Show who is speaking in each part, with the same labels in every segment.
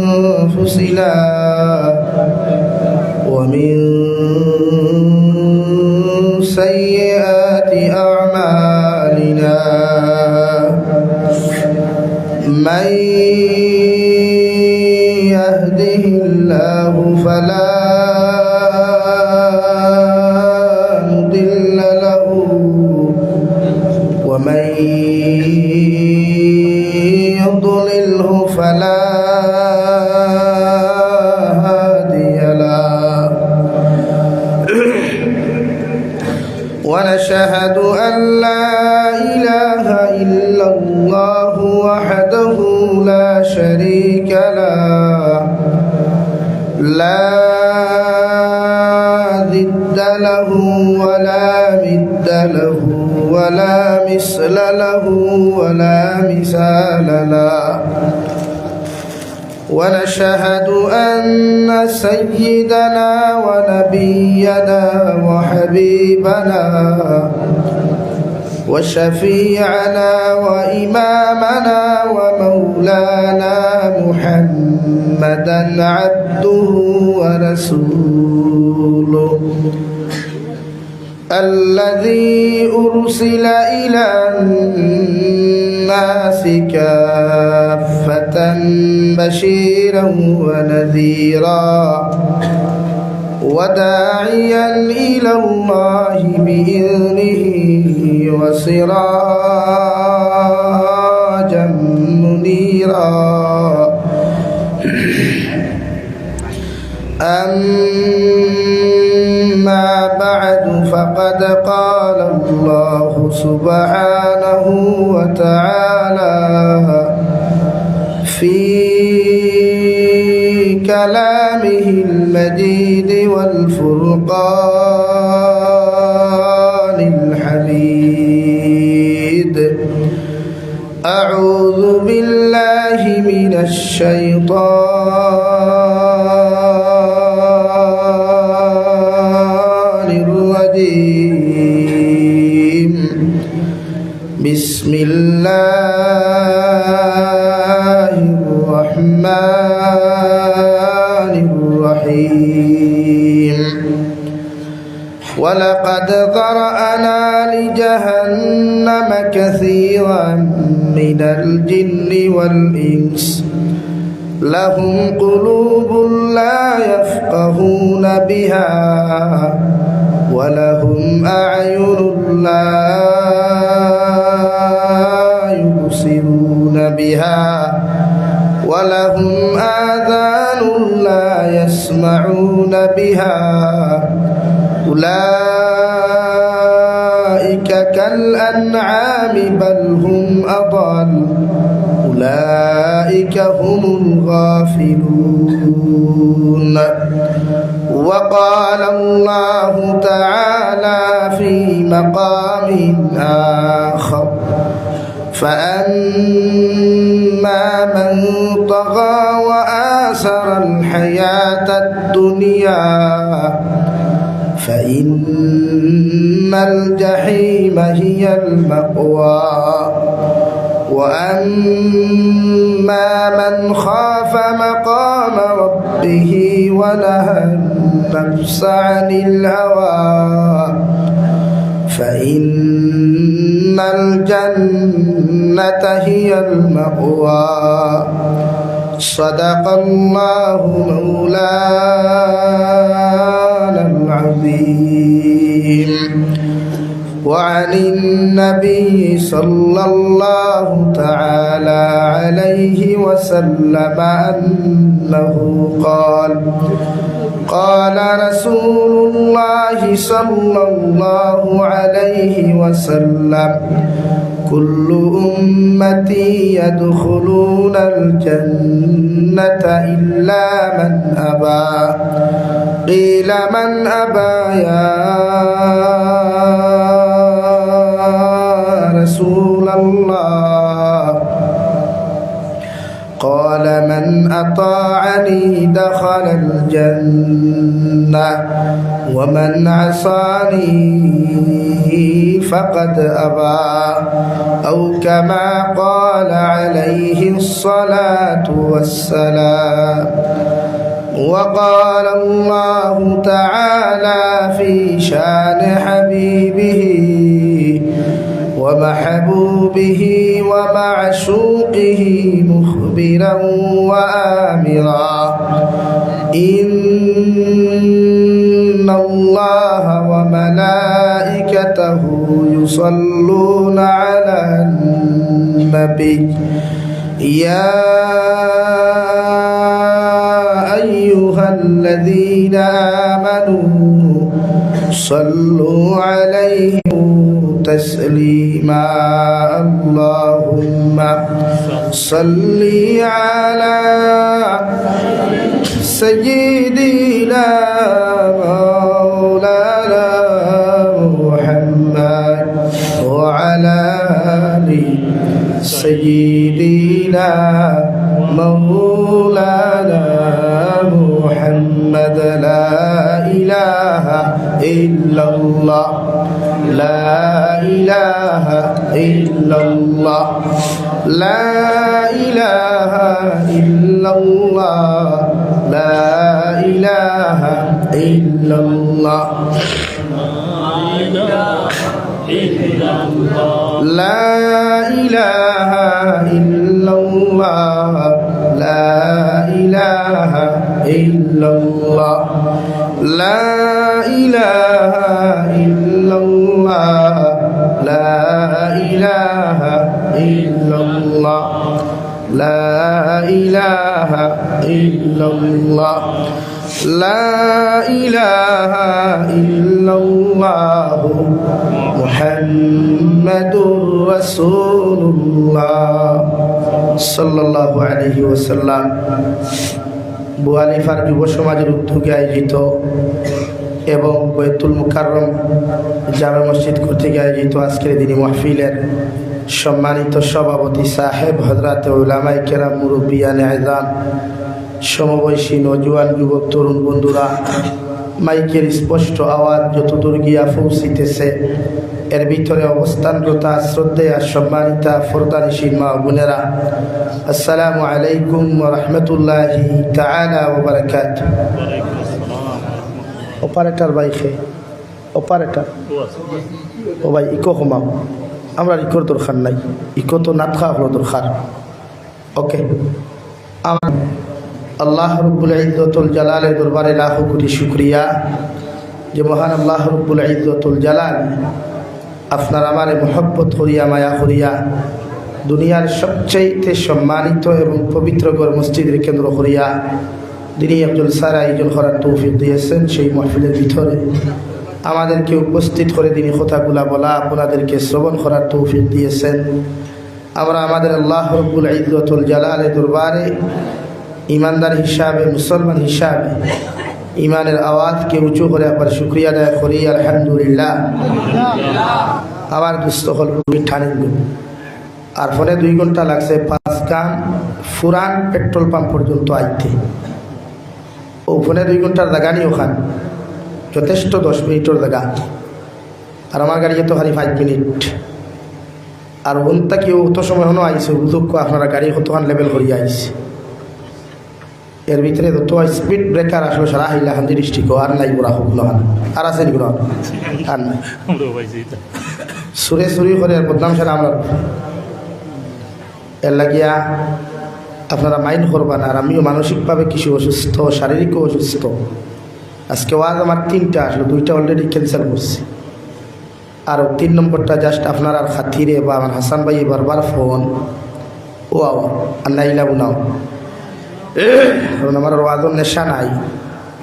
Speaker 1: أنفسنا ومن سيئات أعمالنا من يهده الله فلا مضل له ومن يضلله فلا هادي له ونشهد أن لا إله إلا الله وحده لا شريك له لا ضد له ولا ند له ولا مثل له ولا مثال له ونشهد أن سيدنا ونبينا وحبيبنا وشفيعنا وإمامنا ومولانا محمدا عبده ورسوله الذي أرسل إلى الناس كافة بشيرا ونذيرا وداعيا إلى الله بإذنه وسراجا منيرا أما بعد فقد قال الله سبحانه وتعالى في كلامه المجيد والفرقان الحميد أعوذ بالله من الشيطان الرجيم بسم الله الرحمن الرحيم ولقد ذرأنا لجهنم كثيرا من الجن والإنس لهم قلوب لا يفقهون بها ولهم أعين لا يبصرون بها ولهم آذان لا يسمعون بها أولئك كالأنعام بل هم أضل أولئك هم الغافلون وقال الله تعالى في مقام آخر فأما من طغى وآثر الحياة الدنيا فإن الجحيم هي المأوى وأما من خاف مقام ربه ونهى النفس عن الهوى فإن الجنة هي المأوى صدق الله مولانا العظيم وعن النبي صلى الله تعالى عليه وسلم أنه قال رسول الله صلى الله عليه وسلم كل أمتي يدخلون الجنة إلا من أبى قيل من أبى يا رسول الله قال من أطاعني دخل الجنة ومن عصاني فقد أبى أو كما قال عليه الصلاة والسلام. وقال الله تعالى في شان حبيبه ومحبوبه ومعشوقه مخبرا وآمرا إن الله وملائكته يصلون على النبي يا أيها الذين آمنوا صلوا عليه تسليما. اللهم صل على سيدنا مولانا محمد وعلى آل سيدنا مولانا محمد. لا إله إلا الله لا إله إلا الله لا إله إلا الله لا إله إلا الله لا إله إلا الله لا إله إلا الله لا إله إلا الله لا إله إلا الله لا إله إلا الله لا إله إلا الله محمد رسول الله صلى الله عليه وسلم. বুয়ালিফার যুব সমাজের উদ্যোগে আয়োজিত এবং বৈতুল মুকাররম জামে মসজিদ কর্তৃক আয়োজিত আজকের দিনী মাহফিলের সম্মানিত সভাপতি সাহেব হযরত উলামায়ে কেরাম মুরব্বিয়ানে আযম সমবয়সী নওজোয়ান যুবক তরুণ বন্ধুরা, মাইকের স্পষ্ট আওয়াজ যতদূর গিয়া পৌঁছিতেছে এর ভিতরে অবস্থানরত শ্রদ্ধেয় সম্মানিতা ফরদানিশীন মা বোনেরা, আসসালামু আলাইকুম ওয়া রাহমাতুল্লাহি তাআলা ওয়া বারাকাতুহু। অপারেটর ভাই অপারেটর ও ভাই ইকো কমাও, আমরা ইকোর দরকার নাই, ইকো তো না থাকা হলো দরকার। ওকে, আল্লাহ রব্বুল ইজ্জতুল জালালের দরবারে লাখো কোটি শুকরিয়া যে মহান আল্লাহ রব্বুল ইজ্জতুল জালাল আপনার আমারে মোহব্বত করিয়া মায়া করিয়া দুনিয়ার সবচেয়ে সম্মানিত এবং পবিত্র ঘর মসজিদের কেন্দ্র করিয়া দিনী আব্দুল সারা আয়োজন করার তৌফিক দিয়েছেন। সেই মাহফিলের ভিতরে আমাদেরকে উপস্থিত করে দিনী কথাগুলা বলা, আপনাদেরকে শ্রবণ করার তৌফিক দিয়েছেন। আমরা আমাদের আল্লাহ রব্বুল ইজ্জতুল জালালের দরবারে ইমানদার হিসাবে, মুসলমান হিসাবে ইমানের আওয়াজকে উঁচু করে আবার শুক্রিয়া আদায় করি আলহামদুলিল্লাহ। আমার দুস্থ হল ঠানিল আর ফোনে 2 ঘন্টা লাগছে 5 গাম ফুরান পেট্রোল পাম্প পর্যন্ত আইতে। ও ফোনে 2 ঘন্টার জায়গা নি, ওখান যথেষ্ট 10 মিনিটের জায়গা, আর আমার গাড়ি তো খালি 5 মিনিট। আর ওনটা কেউ অত সময় হনো আইসে বুঝুক আপনারা গাড়ি কতখান লেভেল করিয়া আইসে। এর ভিতরে যত স্পিড ব্রেকার আসলো সারা হাইলা হান্দি ডিস্ট্রিক্ট আর নাই বুড়া হোক নহান আর আছে নিগুলো আর নাই সুরে সুরি করে বদনাম সারা আমরা এর লাগিয়া আপনারা মাইন্ড করবেন। আর আমিও মানসিকভাবে কিছু অসুস্থ, শারীরিকও অসুস্থ। আজকে ওয়াজ আমার 3টা আসলো, 2টা অলরেডি ক্যান্সেল করছি, আর 3 নম্বরটা জাস্ট আপনার আর খাতিরে বা আমার হাসান ভাই বারবার ফোন ও আর নাইলা উনাও, কারণ আমার ওয়াজের নেশা নাই,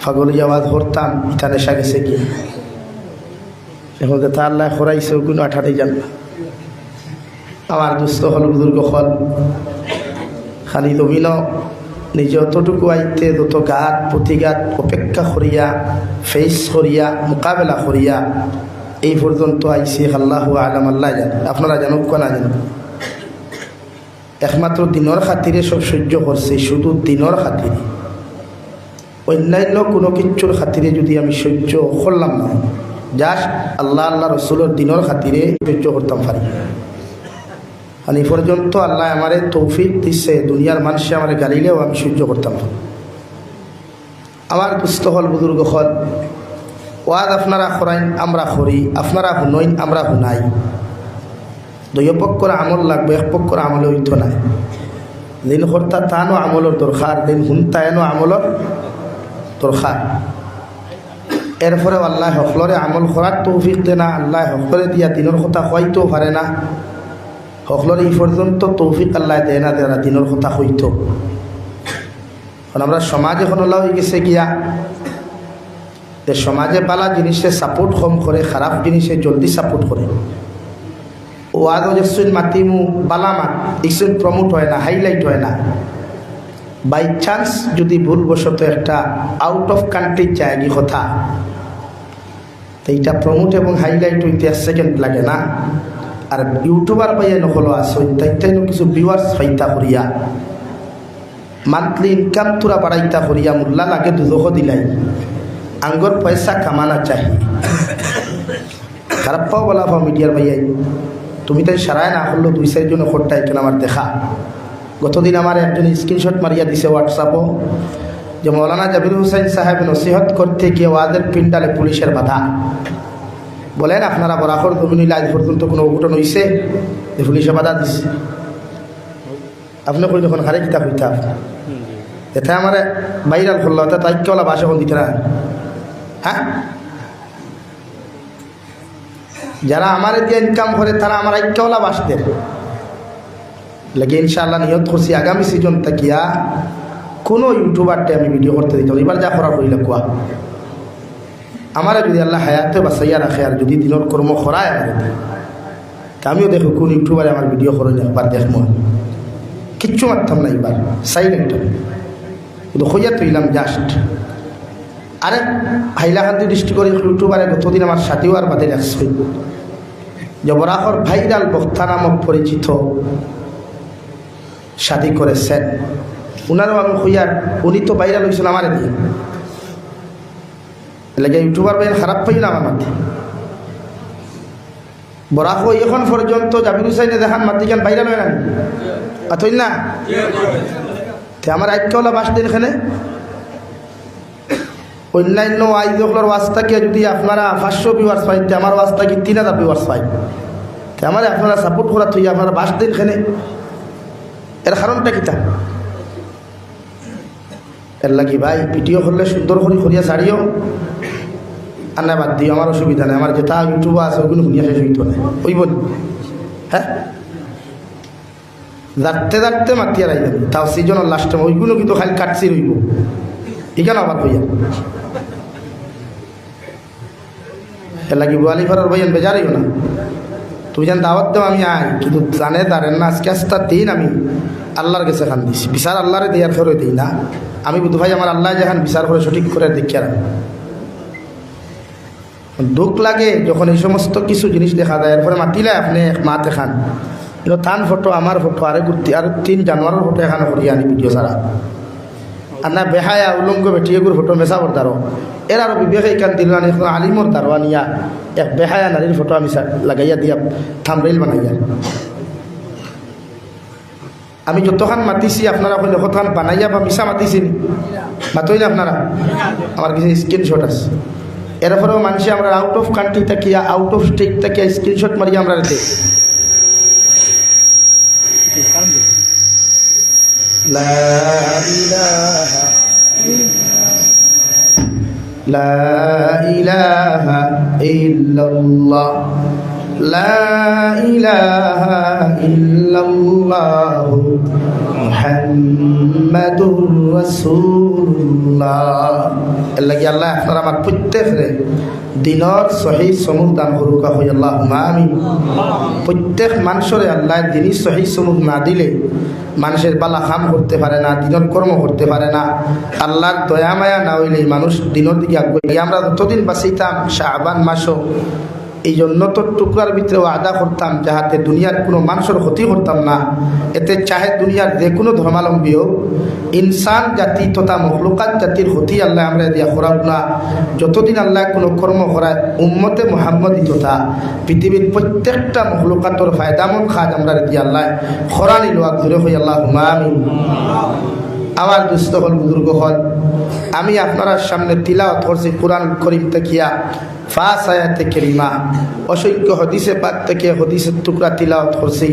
Speaker 1: ফাগলিয়া ওয়াজ করতাম, ইটা নেশা গেছে কি এখন তা আল্লাহ খরাইছে ওগুলো আঠাতেই জান। আমার দুস্থ হল বুজুর্গ হল খালি দমিন নিজে অতটুকু আইতে যত গাত প্রতিঘাত অপেক্ষা করিয়া ফেস করিয়া মোকাবেলা করিয়া এই পর্যন্ত আইসি আল্লাহু আলাম, আল্লাহ জান, আপনারা জানুক না জানুক। একমাত্র দিনের খাতিরে সব সহ্য করছে, শুধু দিনের খাতিরে। অন্যান্য কোনো কিচ্ছুর খাতিরে যদি আমি সহ্য করলাম না, জাস্ট আল্লাহ আল্লাহ রসুলের দিনের খাতিরে সহ্য করতাম পারি। আর এই পর্যন্ত আল্লাহ আমারে তৌফিক দিচ্ছে, দুনিয়ার মানুষে আমার গালিলেও আমি সহ্য করতাম না। আমার দুস্থ হল বুজুর্গ হল, ওয়াদ আপনারা করাইন আমরা করি, আপনারা শুনইন আমরা শুনাই। দুই পক্ষর আমল লাগবে, এক পক্ষর আমলে হইত নাই। দিন কর্তা তানো আমলের দরকার, দিন শুনতা এনো আমলের দরকার। এরপরে আল্লাহ সকলরে আমল করার তৌফিক দে না, আল্লাহ সকলে দিয়া দিনের কথা হইতেও পারে না। সকলের এই পর্যন্ত তৌফিক আল্লাহ দেয় না, দেয় না দিনের কথা হইত। কারণ আমরা সমাজ এখন ওলা হয়ে গেছে গিয়া যে সমাজে বালা জিনিসে সাপোর্ট কম করে, খারাপ জিনিসে জলদি সাপোর্ট করে। ওয়াদ যেসুন মাতিমু বালা মাত ইসুন প্রমোট হয় না, হাইলাইট হয় না। বাই চান্স যদি ভুলবশত একটা আউট অফ কান্ট্রি জায়গি কথা, তো এইটা প্রমোট এবং হাইলাইট হইতে 1 সেকেন্ড লাগে না। আর ইউটিউবার পাইয়া নকলো আসুন তাইটাই কিছু ভিউয়ার্স ফাইতা করিয়া মান্থলি ইনকাম তোরা বাড়াইতা করিয়া মোল্লা লাগে দুজখ দিলাই আঙ্গর পয়সা কামানা চাহি। খারাপ পাও বলা পাও মিডিয়ার ভাইয়াই, তুমি তাই সারায় না করলো 2-4 জন খোরটা একজন আমার দেখা। গতদিন আমার একজন স্ক্রিনশট মারিয়া দিছে হোয়াটসঅ্যাপও, যে মৌলানা জাবির হুসাইন সাহেব নসিহত করতে গিয়ে ওয়াদের পিন্ডালে পুলিশের বাধা। বলেন আপনারা বরাকর জমিন আজ পর্যন্ত কোনো অঘটন হয়েছে যে পুলিশে বাধা দিচ্ছে? আপনি কই যখন হারে কিতাব হইতাম এতে আমার বাইরাল করলো, অর্থাৎ তাইকওয়ালা বাসা এখন দিতে না। হ্যাঁ, যারা আমার দিয়ে ইনকাম করে তারা আমার আইক্যওয়ালা বাসদের লাগে। ইনশাআল্লাহ নিয়ত করছি আগামী সিজন তাকিয়া কোনো ইউটিউবারটে আমি ভিডিও করতে দিতাম। এবার যা করা হইলে কোয়া আমার যদি আল্লাহ হায়াতে বাঁচাইয়া রাখে, আর যদি দিনের কর্ম করায় আমার আমিও দেখো কোন ইউটিউবারে আমার ভিডিও করে একবার দেখবো। কিচ্ছু মারতাম না, এবার সাইলেন্ট কিন্তু হইয়া তুইলাম জাস্ট। আরে হাইলাকান্দি ডিস্ট্রিক্টের ইউটিউবারে গতদিন আমার সাথীও আর বাদে রাখছে যে বরাকর ভাইরাল বক্তা নামক পরিচিত শাদী করেছেন। উনারও আমি হইয়ার উনি তো ভাইরাল হয়েছিল আমার দিয়ে লাগে ইউটিউবার ভাই খারাপ পাইলাম আমার মাধ্যমে। বরাক এখন পর্যন্ত জাবির হুসাইনে দেখান মাতিকান ভাইরাল হয় না আতই না আমার আইক্যওয়ালা বাস দিন এখানে অন্যান্য আইজগুলোর ওয়াজটা কি যদি আপনারা 500 ভিউয়ার্স পাই, আমার ওয়াজটা কি 3000 ভিউয়ার্স পাই, আমার আপনারা সাপোর্ট করা তুই আপনারা বাস দিন এখানে। এর কারণটা কিতা? এর লাগি ভাই ভিডিও করলে সুন্দর করে করিয়া ছাড়িও, আর না বাদ দিও, আমার অসুবিধা নেই। আমার যেটা ইউটিউবে আছে ওইগুলো শুনিয়া শেষ হইতো না, ওই বল। হ্যাঁ, দাঁড়তে দাঁড়তে মাতিয়া রাখবেন, তাও সিজনের লাস্টে ওইগুলো কিন্তু খালি কাটছি রইব। এখানে আবার হইয়া এর লাগি বোয়ালি ঘরের ভাইয়ান বেজারিও না। তুমি যেন দাওয়াত দেও আমি আই, কিন্তু জানে দাঁড়েন না আজকে আস্তা দিন আমি আল্লাহর কাছে খান দিছি, বিচার আল্লাহরে দেওয়ার ফেরত দিই না আমি। বুধ ভাই আমার আল্লাহ যেখান বিচার করে সঠিক করে দেখিয়া রাখ। দুঃখ লাগে যখন এই সমস্ত কিছু জিনিস দেখা যায়। এরপরে মাতিলে আপনি এক মাতে খান, কিন্তু তান ফটো আমার ফটো আরে ঘুরতে আর 3 জানুয়ারির ফটো এখানে করিয়া আনি ভিডিও ছাড়া। আর না বেহায়া উলঙ্গ বেটিয়েগুর ফটো মেশাবর দ্বারো এর আরো বিবেকে কান দিল না আলিমর দ্বারো আনিয়া এক বেহায়া নারীর ফটো আমি লাগাইয়া দিয়া থামরেল বানাইয়া। আমি যতখান মাতিছি আপনারা কইলে কতখান বানাইয়া বা মিশা মাতিছি মাতই না আপনারা? আমার কিছু স্ক্রিনশট আছে। এরপরেও মানুষ আমরা আউট অফ কান্ট্রি থাকিয়া আউট অফ স্টেট থাকিয়া স্ক্রিনশট মারিয়া আমরা রেখে لا إله إلا الله لا إله إلا الله মুহাম্মাদুর রাসূলুল্লাহ। এর লাগি আল্লাহ আপনারা আমার প্রত্যেকরে দিনের সহিহ সমুখ দান করুক, হই আল্লাহুম্মা আমিন। প্রত্যেক মানুষরে আল্লাহ দিনই সহিহ সমুখ না দিলে মানুষের বালা কাম করতে পারে না, দিনের কর্ম করতে পারে না। আল্লাহর দয়া মায়া না হইলে মানুষ দিনের দিকে আগে। আমরা যতদিন বাঁচিতাম শাবান মাসও এই জন্য তো টুকরার ভিতরে ওয়াদা করতাম যাহাতে দুনিয়ার কোনো মানুষের ক্ষতি করতাম না। এতে চাহে দুনিয়ার যে কোনো ধর্মাবলম্বী হোক, ইনসান জাতি তথা মখলুকাত জাতির ক্ষতি আল্লাহ আমরা দিয়া করাব না। যতদিন আল্লাহ কোনো কর্ম করায় উম্মতে মুহাম্মদী তথা পৃথিবীর প্রত্যেকটা মখলুকাতর ফায়দামন খাজ আমরা দিয়া আল্লাহ খরানি লোক ধরে হই আল্লাহ আমিন। আমার দুস্থ হল বুজুর্গ হল, আমি আপনার সামনে তিলাওয়াত করছি কুরআন করিম তাকিয়া 5 আয়াতে কারিমা, অসংখ্য হদিসে পাক থেকে হদিসের টুকরা তিলাওয়াত করছি।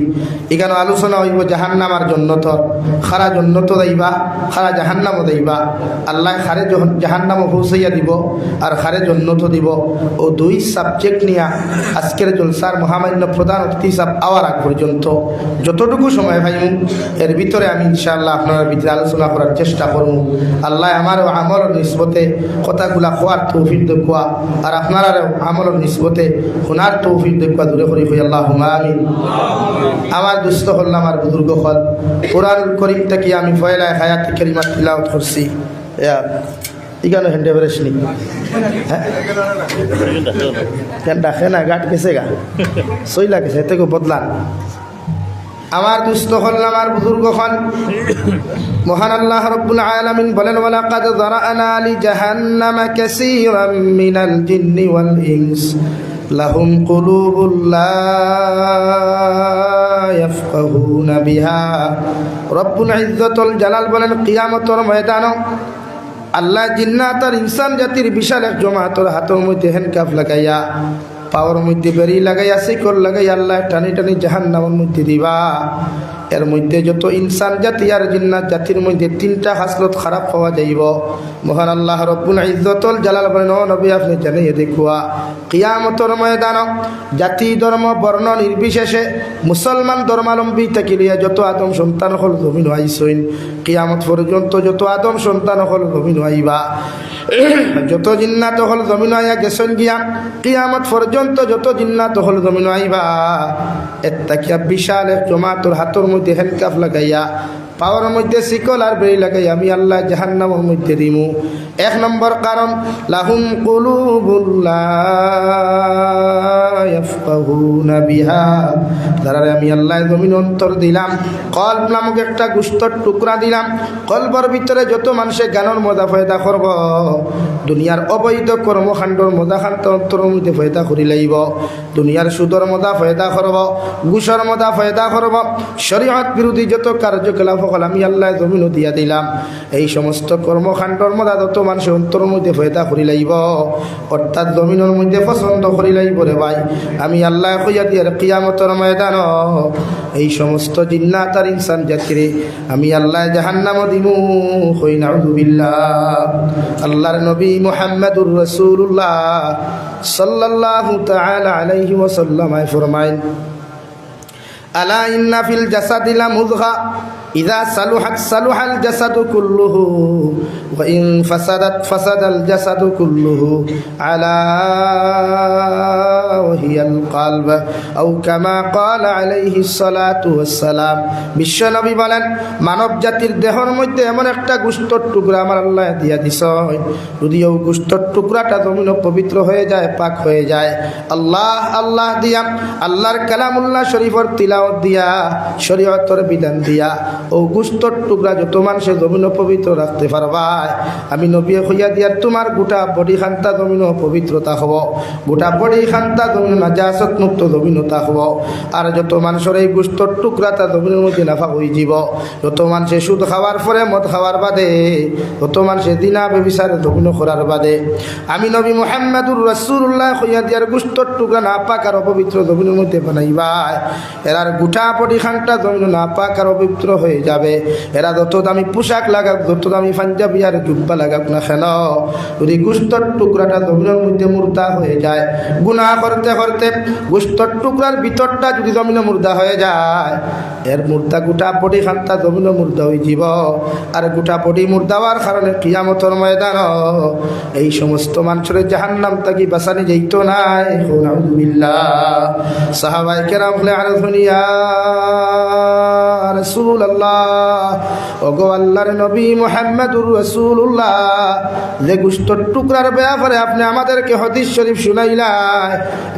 Speaker 1: এখানে আলোচনা হইব জাহান্নামার জন্নতর, খারা জন্নত যাইবা, খারা জাহান্নামও যাইবা। আল্লাহ খারে জাহান্নামও পৌঁছাইয়া দিব আর খারে জন্নত দিব। ও দুই সাবজেক্ট নিয়ে আজকের জলসার মহামান্য প্রধান অতিথি সাহেব আওয়ার আগ পর্যন্ত যতটুকু সময় পাইমু এর ভিতরে আমি ইনশাআল্লাহ আপনার ভিতরে আলোচনা করার চেষ্টা করব। আল্লাহ আমার আমল নিসবতে কথাগুলা খোয়ার তৌফিক দেখুয়া আর আপনার আমল নিসবতে শোনার তৌফিক দেখবা দূরে করি হই আল্লাহ আমিন। আমার দুস্থ হল আমার বুজুর্গ হল, কোরআনুল করিম থেকে আমি ফয়লা হায়াত কারিমা তিলাওয়াত করছি। ইগানো হেন্ডে বেরেসনি কেন ডাকে না গাট গেছে গা সইলা গেছে এতে বদলান। আমার দুস্থ হল আমার বুজুর্গ হল, মহান আল্লাহ রাব্বুল আলামিন বলেন ওয়ালাকাদ যারানা লি জাহান্নামা কাসীরাম মিনাল জিন্নি ওয়াল ইনস লাহুম কুলুবুল লা ইয়াফকাহুনা বিহা। রব্বুল ইজ্জতুল জালাল বলেন কিয়ামতের ময়দানে আল্লাহ জিন্নাত আর ইনসান জাতির বিশাল এক জমাতের হাতের মধ্যে হ্যান্ডকাফ লাগাইয়া, পাওয়ার মধ্যে বেরি লাগাইয়া, শিকল লাগাইয়া আল্লাহ টানি টানি জাহান্নামের মধ্যে দিবা। এর মধ্যে যত ইনসান জাতি আর জিন্নাত জাতির মধ্যে 3টা হাসলত খারাপ পাওয়া যাইব। মহান আল্লাহ রব্বুল ইজ্জতুল জালাল বলেন ও নবী আপনি জানিয়ে দেখুয়া কিয়ামতের ময়দান জাতি ধর্ম বর্ণ নির্বিশেষে মুসলমান ধর্মাবলম্বী থেকে লিয়া যত আদম সন্তান হল জমিন আইসইন, কিয়ামত পর্যন্ত যত আদম সন্তান হল জমিন আইবা, যত জিন্নাত হল জমিন আইয়া গেছেন গিয়া কিয়ামত পর্যন্ত যত জিন্নাত হল জমিন আইবা। এত্তাকিয়া বিশাল এক জমাতর হাতর মধ্যে হ্যান্ডকাফ লাগাইয়া, পাওয়ার মধ্যে শিকল আর বেড়ি লাগাই আমি আল্লাহ জাহান্নামের মধ্যে দিমু। 1 নম্বর কারণ লাহুম কুলুবুল লা ইয়াফকাহুনা বিহা, যারা আমি আল্লাহ জমিন অন্তর দিলাম, কলব নামক একটা গোশতর টুকরা দিলাম। কলবর ভিতরে যত মানুষে জ্ঞানের মজা ফয়দা করব, দুনিয়ার অবৈধ কর্মকাণ্ডর মজা খান্ত অন্তরের মধ্যে ফয়দা করি লাইব, দুনিয়ার সুদর মজা ফয়দা করব, ঘুষের মজা ফয়দা করব, শরীয়ত বিরোধী যত কার্যকলাপ সকল আমি আল্লাহ জমিনও দিয়া দিলাম। এই সমস্ত কর্মকাণ্ডর মধ্যে যত মানুষের অন্তরের মধ্যে ফয়দা করি লাইব, অর্থাৎ জমিনের মধ্যে পছন্দ করি লাইব রে ভাই, আমি আল্লাহ কইয়া দিয়ার কিয়ামতের ময়দান এই সমস্ত জিন্নাত আর ইনসান জাতিরে আমি আল্লাহ জাহান্নাম দিমু। কই নাউযুবিল্লাহ। আল্লাহর নবী মুহাম্মদুর রাসূলুল্লাহ সাল্লাল্লাহু তাআলা আলাইহি ওয়াসাল্লাম ফরমায়েন আলা ইন্না ফিল জাসাদি লামুযগা ইযা সালুহাত সালুহাল জাসাদু কুল্লুহু ওয়া ইন ফাসাদাত ফাসাদাল জাসাদু কুল্লুহু আলা ওয়া হিয়াল কলব আও কামা ক্বালা আলাইহিস সালাতু ওয়াস সালাম। বিশ্বনবী বলেন মানব জাতির দেহের মধ্যে এমন একটা গোশতর টুকরা আমার আল্লাহ দিয়া দিছে, যদি ওই গোশতর টুকরাটা জমিন পবিত্র হয়ে যায়, পাক হয়ে যায়, আল্লাহ আল্লাহ দিয়া আল্লাহর কালামুল্লাহ শরীফের তিলাওয়াত দিয়া শরীয়তের বিধান দিয়া ও গোশতর টুকরা যত মানুষে জমিন পবিত্র রাখতে পারবা, আমি নবী কইয়া দিয়ার তোমার গোটা বডি খান্তা জমিন পবিত্রতা হব, গোটা বডি খান্তা জমিন নাজাসত মুক্ত জমিনতা হব। আর যত মানুষের এই গোশতর টুকরাটা জমিনের মধ্যে নাফা হয়ে যাব, যত মানুষে সুদ খাওয়ার পরে মদ খাওয়ার বাদে, যত মানুষে দিনা বেবিচার জমিন করার বাদে, আমি নবী মুহাম্মদুর রাসূলুল্লাহ কইয়া দিয়ার গোশতর টুকরা না পাক আর অপবিত্র জমিনের মধ্যে বানাইবা, এরার গোটা বডি খান্তা জমিন না পাক আর অপবিত্র হয়ে যাবে। এরা যত দামি পোশাক লাগাক, যত দামি পাঞ্জাবি আর জুব্বা লাগাক না কেন, যদি গোশতর টুকরাটা জমিনের মধ্যে মুর্দা হয়ে যায়, গুনাহ করতে করতে গোশতর টুকরার ভিতরটা যদি জমিনে মুর্দা হয়ে যায়, এর মুর্দা গোটা বডি খান্তা জমিনে মুর্দা হয়ে যাব। আর গোটা বডি মুর্দা হওয়ার কারণে কিয়ামতের ময়দান এই সমস্ত মানুষের জাহান্নাম থেকে বাঁচানি যাইত নাই। নাউযুবিল্লাহ। সাহাবায়ে কেরাম বলে আর দুনিয়া রাসূলুল্লাহ, ওগো আল্লাহর নবী মুহাম্মদুর রাসূলুল্লাহ, যে গোশতের টুকরার ব্যাপারে আপনি আমাদেরকে হাদিস শরীফ শুনাইলাই,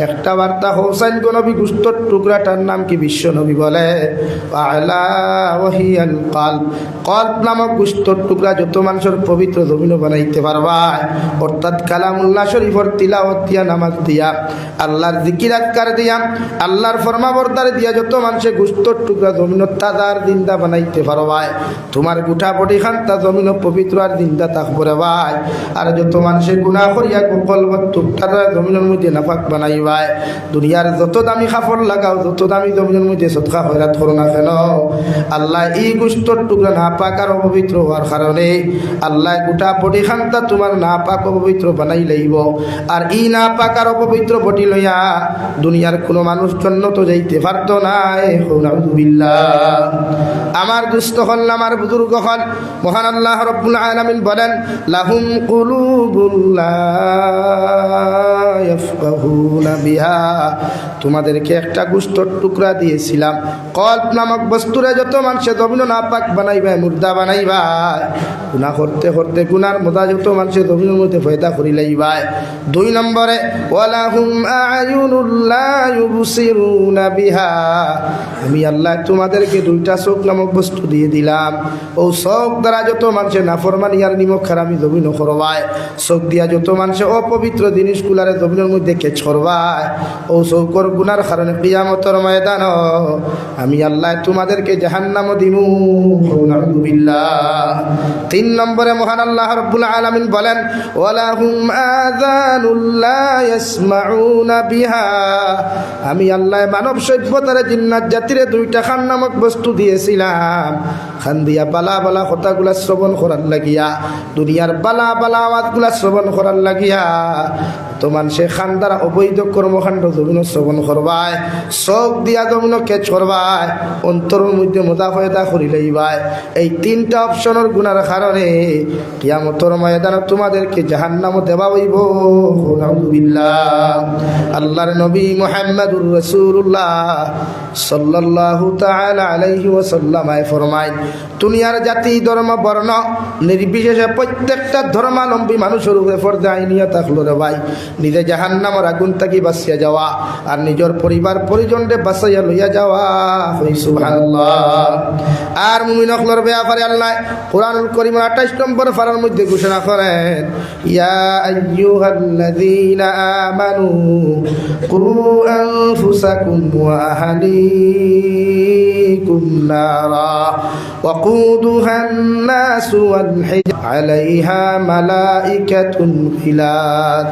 Speaker 1: একটা বার্তা হোসেন গো নবী, গোশতের টুকরাটার নাম কি? বিশ্ব নবী বলে আলা ওয়াহিয়াল কলব, কলব নামক গোশতের টুকরা যত মানুষের পবিত্র জমিন বানাইতে পারবা, অর্থাৎ কালামুল্লাহ শরীফর তিলাওয়াত দিয়া, নামাজ দিয়া, আল্লাহর জিকির আজকার দিয়া, আল্লাহর ফরমাবরদারি দিয়া যত মানুষের গোশতের টুকরা জমিন তাজার জিন্দা বানাইতে পারবা, তোমার গোটা বডি খান্তা জমিন পবিত্র আর জিন্দা থাকবো রে ভাই। আর যত মানুষের গুনাহ করিয়া কলবত টুকরা জমিনের মধ্যে নাপাক বানাইবাই, দুনিয়ার যত দামি কাপড় লাগাও, যত দামি জমিনের মধ্যে সদকা খয়রাত করো না কেন, আল্লাহ এই গোশতের টুকরা নাপাক আর অপবিত্র হওয়ার কারণে আল্লাহ গোটা বডি খান্তা তোমার নাপাক অপবিত্র বানাই লইব। আর ই নাপাক আর অপবিত্র বডি লইয়া দুনিয়ার কোনো মানুষ জন্নত যাইতে পারতো না। নাউযুবিল্লাহ। আমার দুস্থ হল, আমার বুজুর্গ হল, মহান আল্লাহ রাব্বুল আলামিন বলেন লাহুম কুলুবুন লা ইয়াফকাহুনা বিহা, তোমাদেরকে একটা গোশতের টুকরা দিয়েছিলাম, কলব নামক বস্তুরে যত মানুষে জমিন নাপাক বানাইবা, মুর্দা বানাইবা, গুনাহ করতে করতে গুনার মজা যত মানুষের জমিনের মধ্যে পয়দা করি লাইবা। 2 নম্বরে ওয়ালাহুম আয়ুনুল লা ইউবসিরুনা বিহা, আমি আল্লাহ তোমাদেরকে 2টা চোখ নামক বস্তু দিয়ে দিলাম, ও চোখ দ্বারা যত মানুষের নাফরমানি আর নিমক খারামি জমিন করবায়, চোখ দিয়া যত মানুষের অপবিত্র জিনিসগুলারে জমিনের মধ্যে কেচ করবায়, ও চৌকর গুনার কারণে কিয়ামতের ময়দান আমি আল্লাহ তোমাদেরকে জাহান্নামও দিমু। নাউযুবিল্লাহ। 3 নম্বরে মহান আল্লাহ রাব্বুল আলামিন বলেন ওয়ালাহুম আযানুল লা ইয়াসমাউনা বিহা, আমি আল্লাহ মানব সভ্যতার জিন্নাত জাতিরে 2টা কান নামক বস্তু দিয়েছিলাম, খান দিয়া বালা বালা কথাগুলা শ্রবণ করার লাগিয়া, দুনিয়ার বালা বালা আওয়াজগুলা শ্রবণ করার লাগিয়া তো মানুষে খান দ্বারা অবৈধ কর্মকাণ্ড জমিন শ্রবণ করবায়, চোখ দিয়া জমিন কেচ করবায়, অন্তরের মধ্যে মোদাফয়দা করি লইবায়। এই 3টা অপশনের গুণার কারণে কিয়ামতের ময়দানে তোমাদেরকে জাহান্নামও দেওয়া হইব। নাউযুবিল্লাহ। আল্লাহর নবী মুহাম্মদুর রাসূলুল্লাহ সাল্লাল্লাহু তাআলা আলাইহি ওয়াসাল্লাম ফরমায়, দুনিয়ার জাতি ধর্ম বর্ণ নির্বিশেষে প্রত্যেকটা ধর্মাবলম্বী মানুষের উপরে ফরজে আইনিয়া থাকলো রে ভাই, নিজে জাহান্নামের আগুন থেকে বাঁচিয়া যাওয়া আর নিজের পরিবার পরিজনকে বাঁচাইয়া লইয়া যাওয়া। সুবহানাল্লাহ। আর মুমিন হকলের ব্যাপারে আল্লাহ কোরআনুল কারীমের 28 নম্বর পারার মধ্যে ঘোষণা করেন ইয়া আইয়ুহাল্লাযীনা আমানু কু আনফুসাকুম ওয়া আহলিকুম নারা ওয়াকুদুহান নাসু ওয়াল হিজার আলাইহা মালাইকাতুন গিলাদ।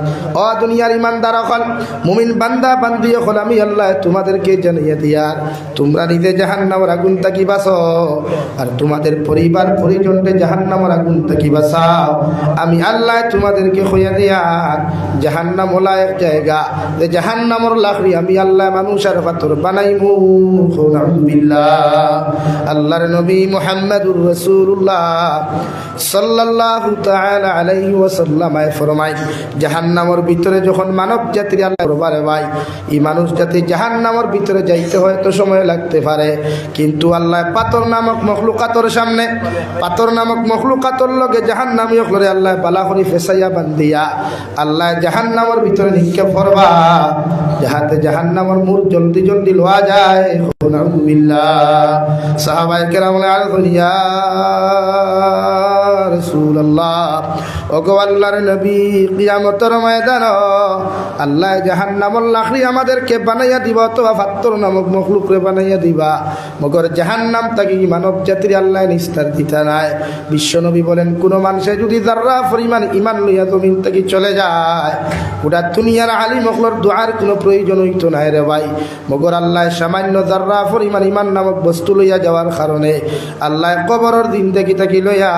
Speaker 1: ও দুনিয়ার ইমানদার হল, মুমিন বান্দা বান্দি হল, আমি আল্লাহ তোমাদেরকে জানিয়ে দিয়ার তোমরা নিজে জাহান্নামের আগুন থেকে বাঁচো আর তোমাদের পরিবার পরিজনকে জাহান্নামের আগুন থেকে বাঁচাও। আমি আল্লাহ তোমাদেরকে হইয়া দিয়ার জাহান্নাম হলা এক জায়গা, যে জাহান্নামের লাকড়ি আমি আল্লাহ মানুষ আর পাথর বানাইমু। নাউযুবিল্লাহ। আল্লাহর নবী মুহাম্মদুর রাসূলুল্লাহ সাল্লাল্লাহু তাআলা আলাইহি ওয়াসাল্লাম ফরমায় জাহান্নামের ভিতরে যখন মানব জাতির আল্লাহ করবারে ভাই, এই মানুষ জাতি জাহান্নামের ভিতরে যাইতে হয়তো সময় লাগতে পারে, কিন্তু আল্লাহ পাথর নামক মখলুকাতর সামনে, পাথর নামক মখলুকাতর লগে জাহান্নামী হকলরে আল্লাহ বালা করে ফেসাইয়া বান্ধিয়া আল্লাহ জাহান্নামের ভিতরে নিক্ষেপ করবা, যাহাতে জাহান্নামের মুখ জলদি জলদি লওয়া যায়। নাউযুবিল্লাহ। সাহাবায়ে কেরাম ইয়া রাসূলুল্লাহ, ওগো আল্লাহর নবী, কিয়ামতের ময়দান আল্লাহ জাহান্নামের লাকড়ি আমাদেরকে বানাইয়া দিবা অথবা পাথর নামক মখলুকরে বানাইয়া দিবা, মগর জাহান্নাম থেকে মানব জাতির আল্লাহ নিস্তার দিতে নাই। বিশ্বনবী বলেন কোন মানুষে যদি যাররা পরিমাণ ইমান লইয়া জমিন থেকে চলে যায়, ওটা দুনিয়ার আলিম হকলর দোয়ার কোনো প্রয়োজন হইতো নাই রে ভাই, মগর আল্লাহ সামান্য যাররা পরিমাণ ইমান নামক বস্তু লইয়া যাওয়ার কারণে আল্লাহ কবরের দিন থেকে লইয়া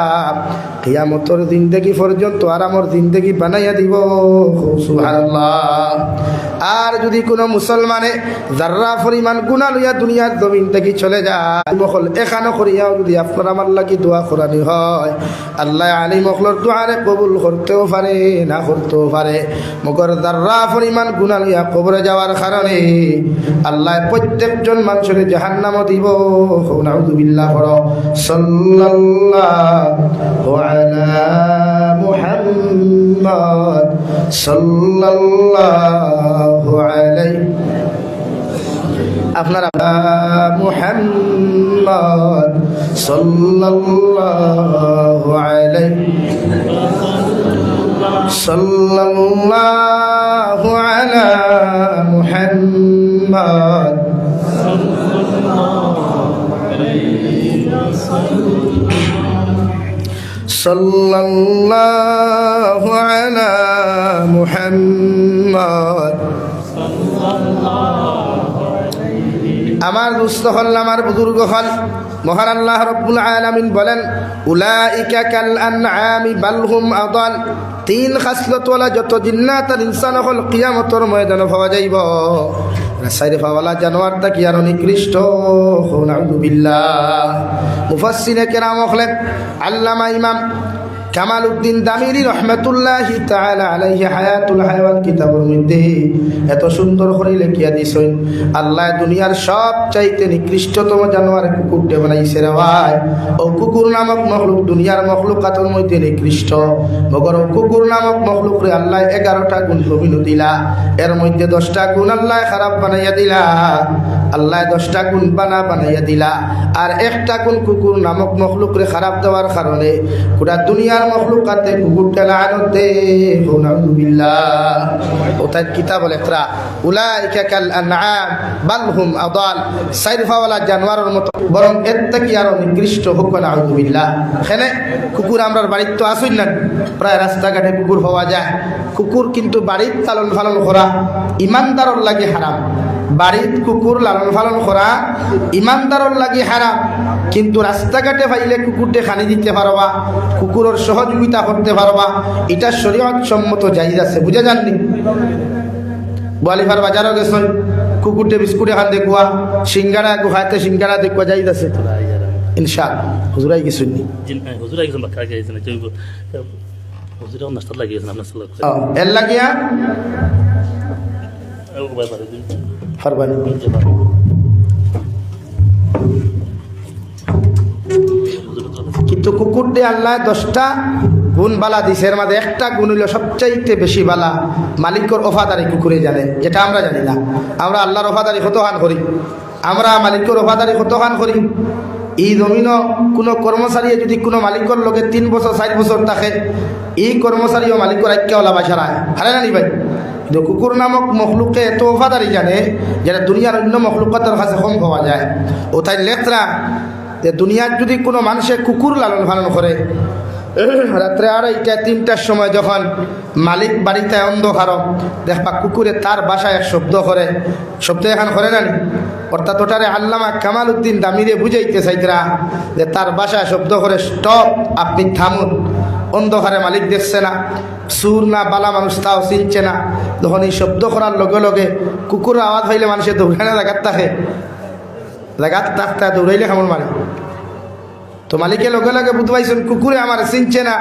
Speaker 1: কিয়ামতর জিন্দেগি পর্যন্ত আরামর জিন্দেগি বানাইয়া দিব। সুবহানাল্লাহ। আর যদি কোনো মুসলমানে যারা পরিমাণ গুনাহ লইয়া দুনিয়ার জমিন থেকে চলে যায়, মখল এখানে করিয়াও যদি আপনার আমার লাগি দোয়া করানি হয়, আল্লাহ আলী মখলর দোয়ারে কবুল করতেও পারে, না করতেও পারে। মগর যারা পরিমাণ গুনাহ লইয়া কবরে যাওয়ার কারণে আল্লাহ প্রত্যেকজন মানুষের জাহান্নামও দিব। নাউযুবিল্লাহ। সাল্লাল্লাহু আলা মুহাম্মদ সাল্লাল্লাহু আলাইহি আপনারা মুহাম্মদ সাল্লাল্লাহু আলাইহি সাল্লাল্লাহু আলা মুহাম্মদ সাল্লাল্লাহু আলা মুহাম্মদ। আমার দুস্থ হল, আমার বুজুর্গ হল, মহান আল্লাহ রব্বুল আলামিন বলেন, উলাইকা কাল আনআমি বাল হুম আদাল। তিন খাসলতওয়ালা যত জিন্নাত আর ইনসান হল কিয়ামতের ময়দানে পাওয়া যাইব। রাসাইরে পাওয়ালা জানোয়ারটা কি আরো নিকৃষ্ট। নাউযুবিল্লাহ। মুফাসসিরে কেরাম হলেন আল্লামা ইমাম কামাল উদ্দিন দামিরি রহমতুল্লাহি তাআলা আলাইহি হায়াতুল হায়াওয়ান কিতাবের মধ্যে এত সুন্দর করে লিখিয়া দিছেন, আল্লাহ দুনিয়ার সবচাইতে নিকৃষ্টতম জানোয়ার কুকুরকে বানাইছে রে ভাই। ও কুকুর নামক মখলুক দুনিয়ার মখলুকাতের মধ্যে নিকৃষ্ট। মগর কুকুর নামক মখলুকরে আল্লাহ 11টা গুণ কমিয়ে দিলা, এর মধ্যে 10টা গুণ আল্লাহ খারাপ বানাইয়া দিলা। আল্লাহ 10টা গুণ বানাইয়া দিলা, আর একটা গুণ কুকুর নামক মখলুকরে খারাপ দেওয়ার কারণে পুরা দুনিয়ার মখলুকাতে কুকুরটা লানত দে। নাউযুবিল্লাহ। ওতার কিতাব লেখরা উলাইকা কাল আনআম বাল হুম আদাল। সাইরফাওয়ালা জানোয়ারের মতো, বরং এর থেকে আরো নিকৃষ্ট হোক। নাউযুবিল্লাহ। এখানে কুকুর আমরার বাড়িতে তো আসুন না, প্রায় রাস্তাঘাটে কুকুর পাওয়া যায়। কুকুর কিন্তু বাড়ির লালন পালন করা ইমানদারর লাগে হারাম। বাড়িত কুকুর লালন পালন করা ইমানদারর লাগে হারাম, কিন্তু রাস্তাঘাটে পাইলে কুকুরটে খানি দিতে পারবা, কুকুরের সহযোগিতা করতে পারবা, এটা শরীয়ত সম্মত জায়েজ আছে। বুঝে যাননি? গোয়ালিফার বাজারও গেছেন, কুকুরটে বিস্কুট এখান দেখুয়া, সিঙ্গারা গুহাতে সিঙ্গারা দেখুয়া জায়েজ আছে ইনশাআল্লাহ। হুজুরাই কিছু নি
Speaker 2: হুজুরাই কিছু বাক্কা গিয়েছেন, হুজুরাও নাস্তা লাগিয়েছেন আপনার সাল্লাল্লাহু আলাইহি
Speaker 1: ওয়াসাল্লাম। এর লাগিয়া ফারবানি কিন্তু কুকুরটি আল্লাহ 10টা গুণ বালা দিছে, এর মধ্যে একটা গুণ হইল সবচাইতে বেশি বালা, মালিকর ওফাদারি কুকুরে জানে, যেটা আমরা জানি না। আমরা আল্লাহর ওফাদারি কতখান করি, আমরা মালিকর ওফাদারি কতখান করি। এই জমিনও কোনো কর্মচারী যদি কোনো মালিকর লগে 3 বছর 4 বছর থাকে, এই কর্মচারীও মালিকর আজ্ঞাওয়ালা বাসারায় হারে না নি ভাই। কিন্তু কুকুর নামক মখলুকে এত ওফাদারি জানে, যেটা দুনিয়ার অন্য মখলুকাতের কাছে কম পাওয়া যায়। ও তাই লেখরা যে দুনিয়ার যদি কোনো মানুষে কুকুর লালন পালন করে, রাত্রে 2:30 3টার সময় যখন মালিক বাড়িতে অন্ধকার দেখবা কুকুরে তার বাসায় এক শব্দ করে, শব্দ এখন করে না, অর্থাৎ ওটারে আল্লামা কামাল উদ্দিন দামিরে বুঝাইতে চাইতরা যে তার বাসায় শব্দ করে, স্টপ, আপনি থামুন। অন্ধকারে মালিক দেখছে না, সুর না বালা মানুষ তাও চিনছে না, তখন এই শব্দ করার লগে লগে কুকুরের আওয়াজ হইলে মানুষের দৌড়ানো জায়গাত থাকে, জায়গাত থাকতে দৌড়াইলে কামড় মারে। তো মালিকের লগে লগে বুঝবাইছেন কুকুরে আমার চিনছে না,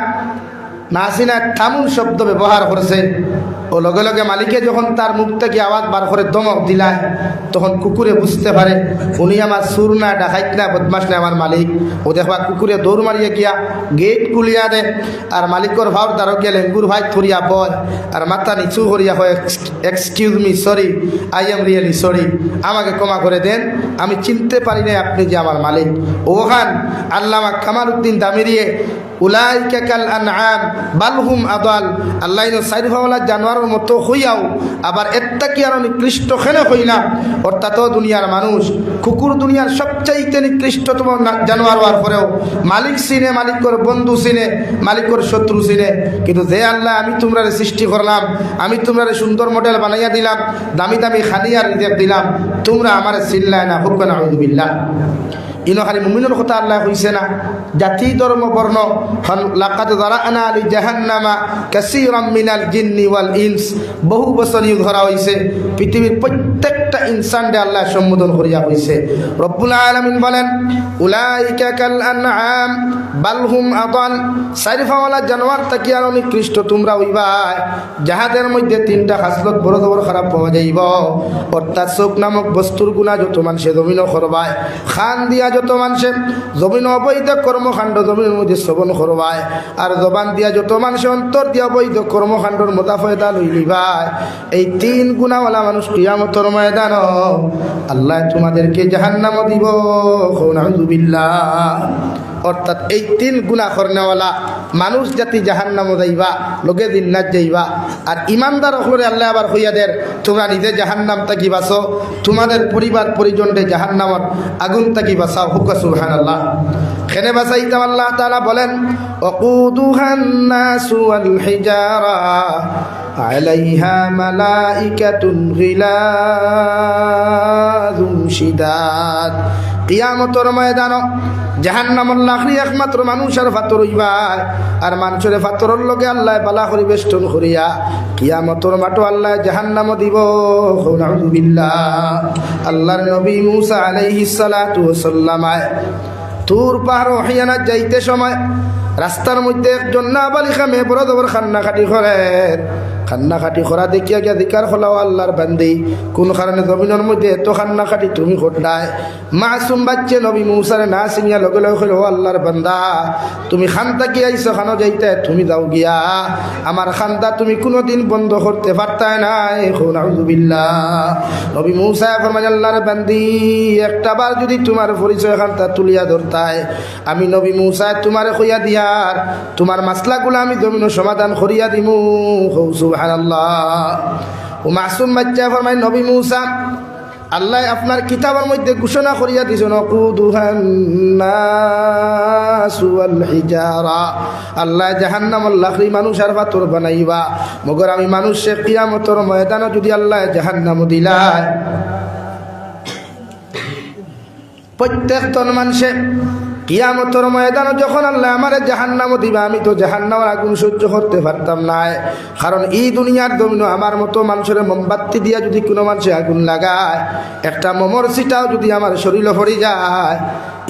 Speaker 1: না চিনা থামুন শব্দ ব্যবহার করছে। ও লগে লগে মালিকে যখন তার মুখ থেকে আওয়াজ বার করে ধমক দিলায়, তখন কুকুরে বুঝতে পারে উনি আমার সুর না, ডাকাইত না, বদমাস না, আমার মালিক। ও দেখবা কুকুরে দৌড় মারিয়ে গিয়া গেট খুলিয়া দে, আর মালিকর ভাব দ্বারা গিয়া লেঙ্গুর ভাই থরিয়া বয়, আর মাথা নিচু করিয়া হয়, excuse me, sorry, I am really sorry, আমাকে ক্ষমা করে দেন, আমি চিনতে পারি না আপনি যে আমার মালিক। ওখান আল্লামা কামাল উদ্দিন দামিরিয়ে উলাইকা কাল আনআম বাল হুম আদাল, আল্লাহ সাইরফাওয়ালা জানোয়ারের মতো হইয়াও আবার এরটা কি আরো নিকৃষ্ট খেলে হই না। অর্থাৎ দুনিয়ার মানুষ কুকুর দুনিয়ার সবচাইতে নিকৃষ্টতম জানোয়ার হওয়ার পরেও মালিক চিনে, মালিকর বন্ধু চিনে, মালিকর শত্রু চিনে। কিন্তু যে আল্লাহ আমি তোমরা সৃষ্টি করলাম, আমি তোমরা সুন্দর মডেল বানাইয়া দিলাম, দামি দামি খানিয়ার রিজেক্ট দিলাম, তোমরা আমার চিল্লায় না, হুক না, আউযুবিল্লাহ। ইনো খালি মুমিনের কথা আল্লাহ কইছে না, জাতি ধর্ম বর্ণ। লাকাদ যারানা লি জাহান্নামা কাসীরাম মিনাল জিন্নি ওয়াল ইনস, বহু বছর ধরা হইছে পৃথিবীর প্রত্যেকটা ইনসানকে আল্লাহ সম্বোধন করিয়া কইছে। রব্বুল আলামিন বলেন উলাইকা কাল আনআম বাল হুম আদাল, সাইরফাওয়ালা জানোয়ার তাকি আর নিকৃষ্ট তোমরা হইবা, যাহাদের মধ্যে তিনটা খাসলত বড় বড় খারাপ পাওয়া যাইব। অর্থাৎ চোখ নামক বস্তুর গুণা যত মানুষে জমিন করবায়, খান দিয়া যত মানুষে জমিন অবৈধ কর্মকাণ্ড জমিনের মধ্যে শ্রবণ করবায়, আর জবান দিয়া যত মানুষে অন্তর দিয়া অবৈধ কর্মকাণ্ডর মোতাফয়দা লই লিবায়, এই তিন গুণাওয়ালা মানুষ কিয়ামতের ময়দান আল্লাহ তোমাদেরকে জাহান্নামে দিব। নাউযুবিল্লাহ। অর্থাৎ এই তিন গুনাহ করনেওয়ালা মানুষ জাতি জাহান্নামে যাইবা, লোকে জিন্নাত যাইবা। আর ইমানদার হলে আল্লাহ আবার কইয়া দেন তোমরা নিজে জাহান্নাম থাকি বাঁচো, তোমাদের পরিবার পরিজনকে জাহান্নামত আগুন থাকি বাঁচাও। হুক সুবহানাল্লাহ। খেনে বাঁচাইতাম আল্লাহ তাআলা বলেন ওয়াকুদুহান নাসু ওয়াল হিজারা আলাইহা মালাইকাতুন গিলাযুন শিদাদ। কিয়ামতের ময়দান জাহান্নামের লাকড়ি একমাত্র মানুষের ফাতর হইবা, আর মানুষের ফাতরের লগে আল্লাহ বালা করি বেষ্টন করিয়া কিয়ামতের মাঠে আল্লাহ জাহান্নামে দিব। নাউযুবিল্লাহ। আল্লাহর নবী মুসা আলাইহিস সালাতু ওয়াস সালাম তুর পাহাড় ওহিয়ানা যাইতে সময় রাস্তার মধ্যে একজন নাবালিকা মেয়ে বড় বড় কান্নাকাটি করে। কান্নাকাটি করা দেখিয়া গিয়া দিকার হলাও আল্লাহর বান্দি, কোন কারণে জমিনের মধ্যে এত কান্নাকাটি তুমি ঘটায়? মাসুম বাচ্চা নবী মুসারে না চিনিয়া লগে লগে কইল ও আল্লাহর বান্দা, তুমি খান্তা কি আইছো, খানো যাইতে তুমি যাও গিয়া, আমার খান্তা তুমি কোনোদিন বন্ধ করতে পারতাই নাই। নাউযুবিল্লাহ। নবী মুসা ফরমান আল্লাহর বান্দি, একটা বার যদি তোমার পরিচয় খান্তা তুলিয়া ধরতায়, আমি নবী মুসা তোমারে কইয়া দিয়ার তোমার মাসলাগুলো আমি জমিন সমাধান করিয়া দিমু। সুবহানাল্লাহ। ও মাসুম বাচ্চা ফরমায় নবী মুসা আল্লাহ আপনার কিতাবের মধ্যে ঘোষণা করিয়া দিয়েছেন ওয়াকুদুহান নাসু ওয়াল হিজারা, আল্লাহ জাহান্নামের লাকড়ি মানুষ আর পাথর বানাইবা। মগর আমি মানুষে কিয়ামতের ময়দানে যদি আল্লাহ জাহান্নাম দিলায়, প্রত্যেকজন মানুষে কিয়ামতের ময়দানে যখন আল্লাহ আমারে জাহান্নামে দিবা, আমি তো জাহান্নামের আগুন সহ্য করতে পারতাম না। কারণ এই দুনিয়ার জমিন আমার মতো মানুষের মোমবাতি দিয়া যদি কোনো মানুষে আগুন লাগায়, একটা মোমর সিটাও যদি আমার শরীরে পড়ে যায়,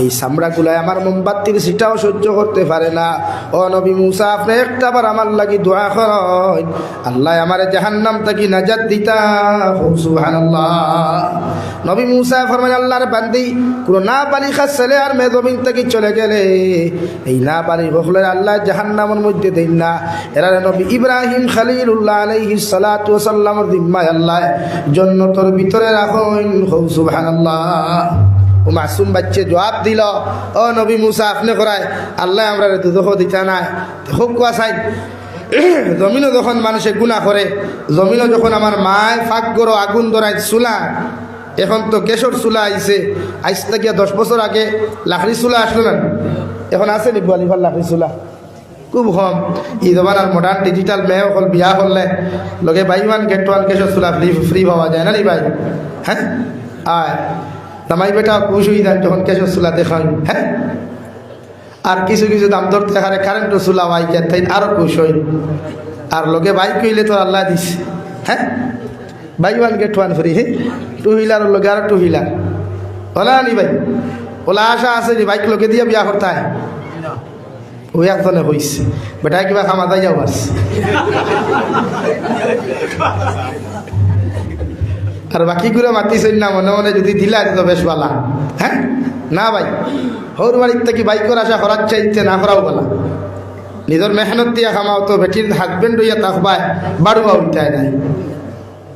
Speaker 1: এই চামড়াগুলায় আমার মোমবাতির সিটাও সহ্য করতে পারে না। ও নবী মুসা আপনি একটা বার আমার লাগি দোয়া করেন, আল্লাহ আমার জাহান্নাম থেকে নাজাত দিতা। সুবহানাল্লাহ। নবী মুসা ফরমান আল্লাহর বান্দি, কোনো না বালিকা ছেলে আর মেয়ে জমিন থেকে চলে গেলে এই না বালি হলে আল্লাহ জাহান্নামের মধ্যে দেন না। এরা নবী ইব্রাহিম খলিলুল্লাহ আলাইহিস সালাতু ওয়াস সালামের জিম্মায় আল্লাহ জান্নাতের ভিতরে রাখেন। সুবহানাল্লাহ। ও মাসুম বাচ্চা জবাব দিল ও নবী মুসা আপনি করায় আল্লাহ আমরা দুঃখ দিতা নাই। হোক কোয়া সাইড জমিনও যখন মানুষে গুনাহ করে, জমিনও যখন আমার মায় ফাঁক গরো আগুন ধরায় চুলা, এখন তো গ্যাসের চুলা আইছে, আইস থেকে 10 বছর আগে লাকড়ি চুলা আসলো না, এখন আছে নি বোয়ালিফার লাকড়ি চুলা খুব কম। এই জমানার মডার্ন ডিজিটাল মেয়ে অকল বিয়া করলে লগে বাই ওয়ান গেট ওয়ান গ্যাসের চুলা ফ্রি পাওয়া যায় না নি ভাই? হ্যাঁ আয় তামাই বেটা খুশ হয়ে যায় যখন গ্যাসের চুলা দেখা। হ্যাঁ আর কিছু কিছু দাম ধরতে হারে কারেন্টের চুলা বাইকের তাই আরো খুশ হই। আর লগে বাইক কইলে তো আল্লাহ দিস। হ্যাঁ buy one get one free. হ্যাঁ টু হুইলার লগে আর টু হুইলার ওলা নি ভাই, ওলা আশা আছে যে বাইক লোকে দিয়ে বিয়া করতে হয়। ওই একজনে হইছে বেটা কিবা খামা যাই যাও পারছে। আর বাকিগুলো মাতিছেন না মনে মনে যদি দিলা তো বেশ ভালা। হ্যাঁ না ভাই, হৌর বাড়ির থেকে বাইকের আশা করার চাইতে না করাও বলা। নিজের মেহনত দিয়া খামাও তো বেটির হাজবেন্ড হইয়া থাকবায় বাড়ুয়া উঠতে নাই।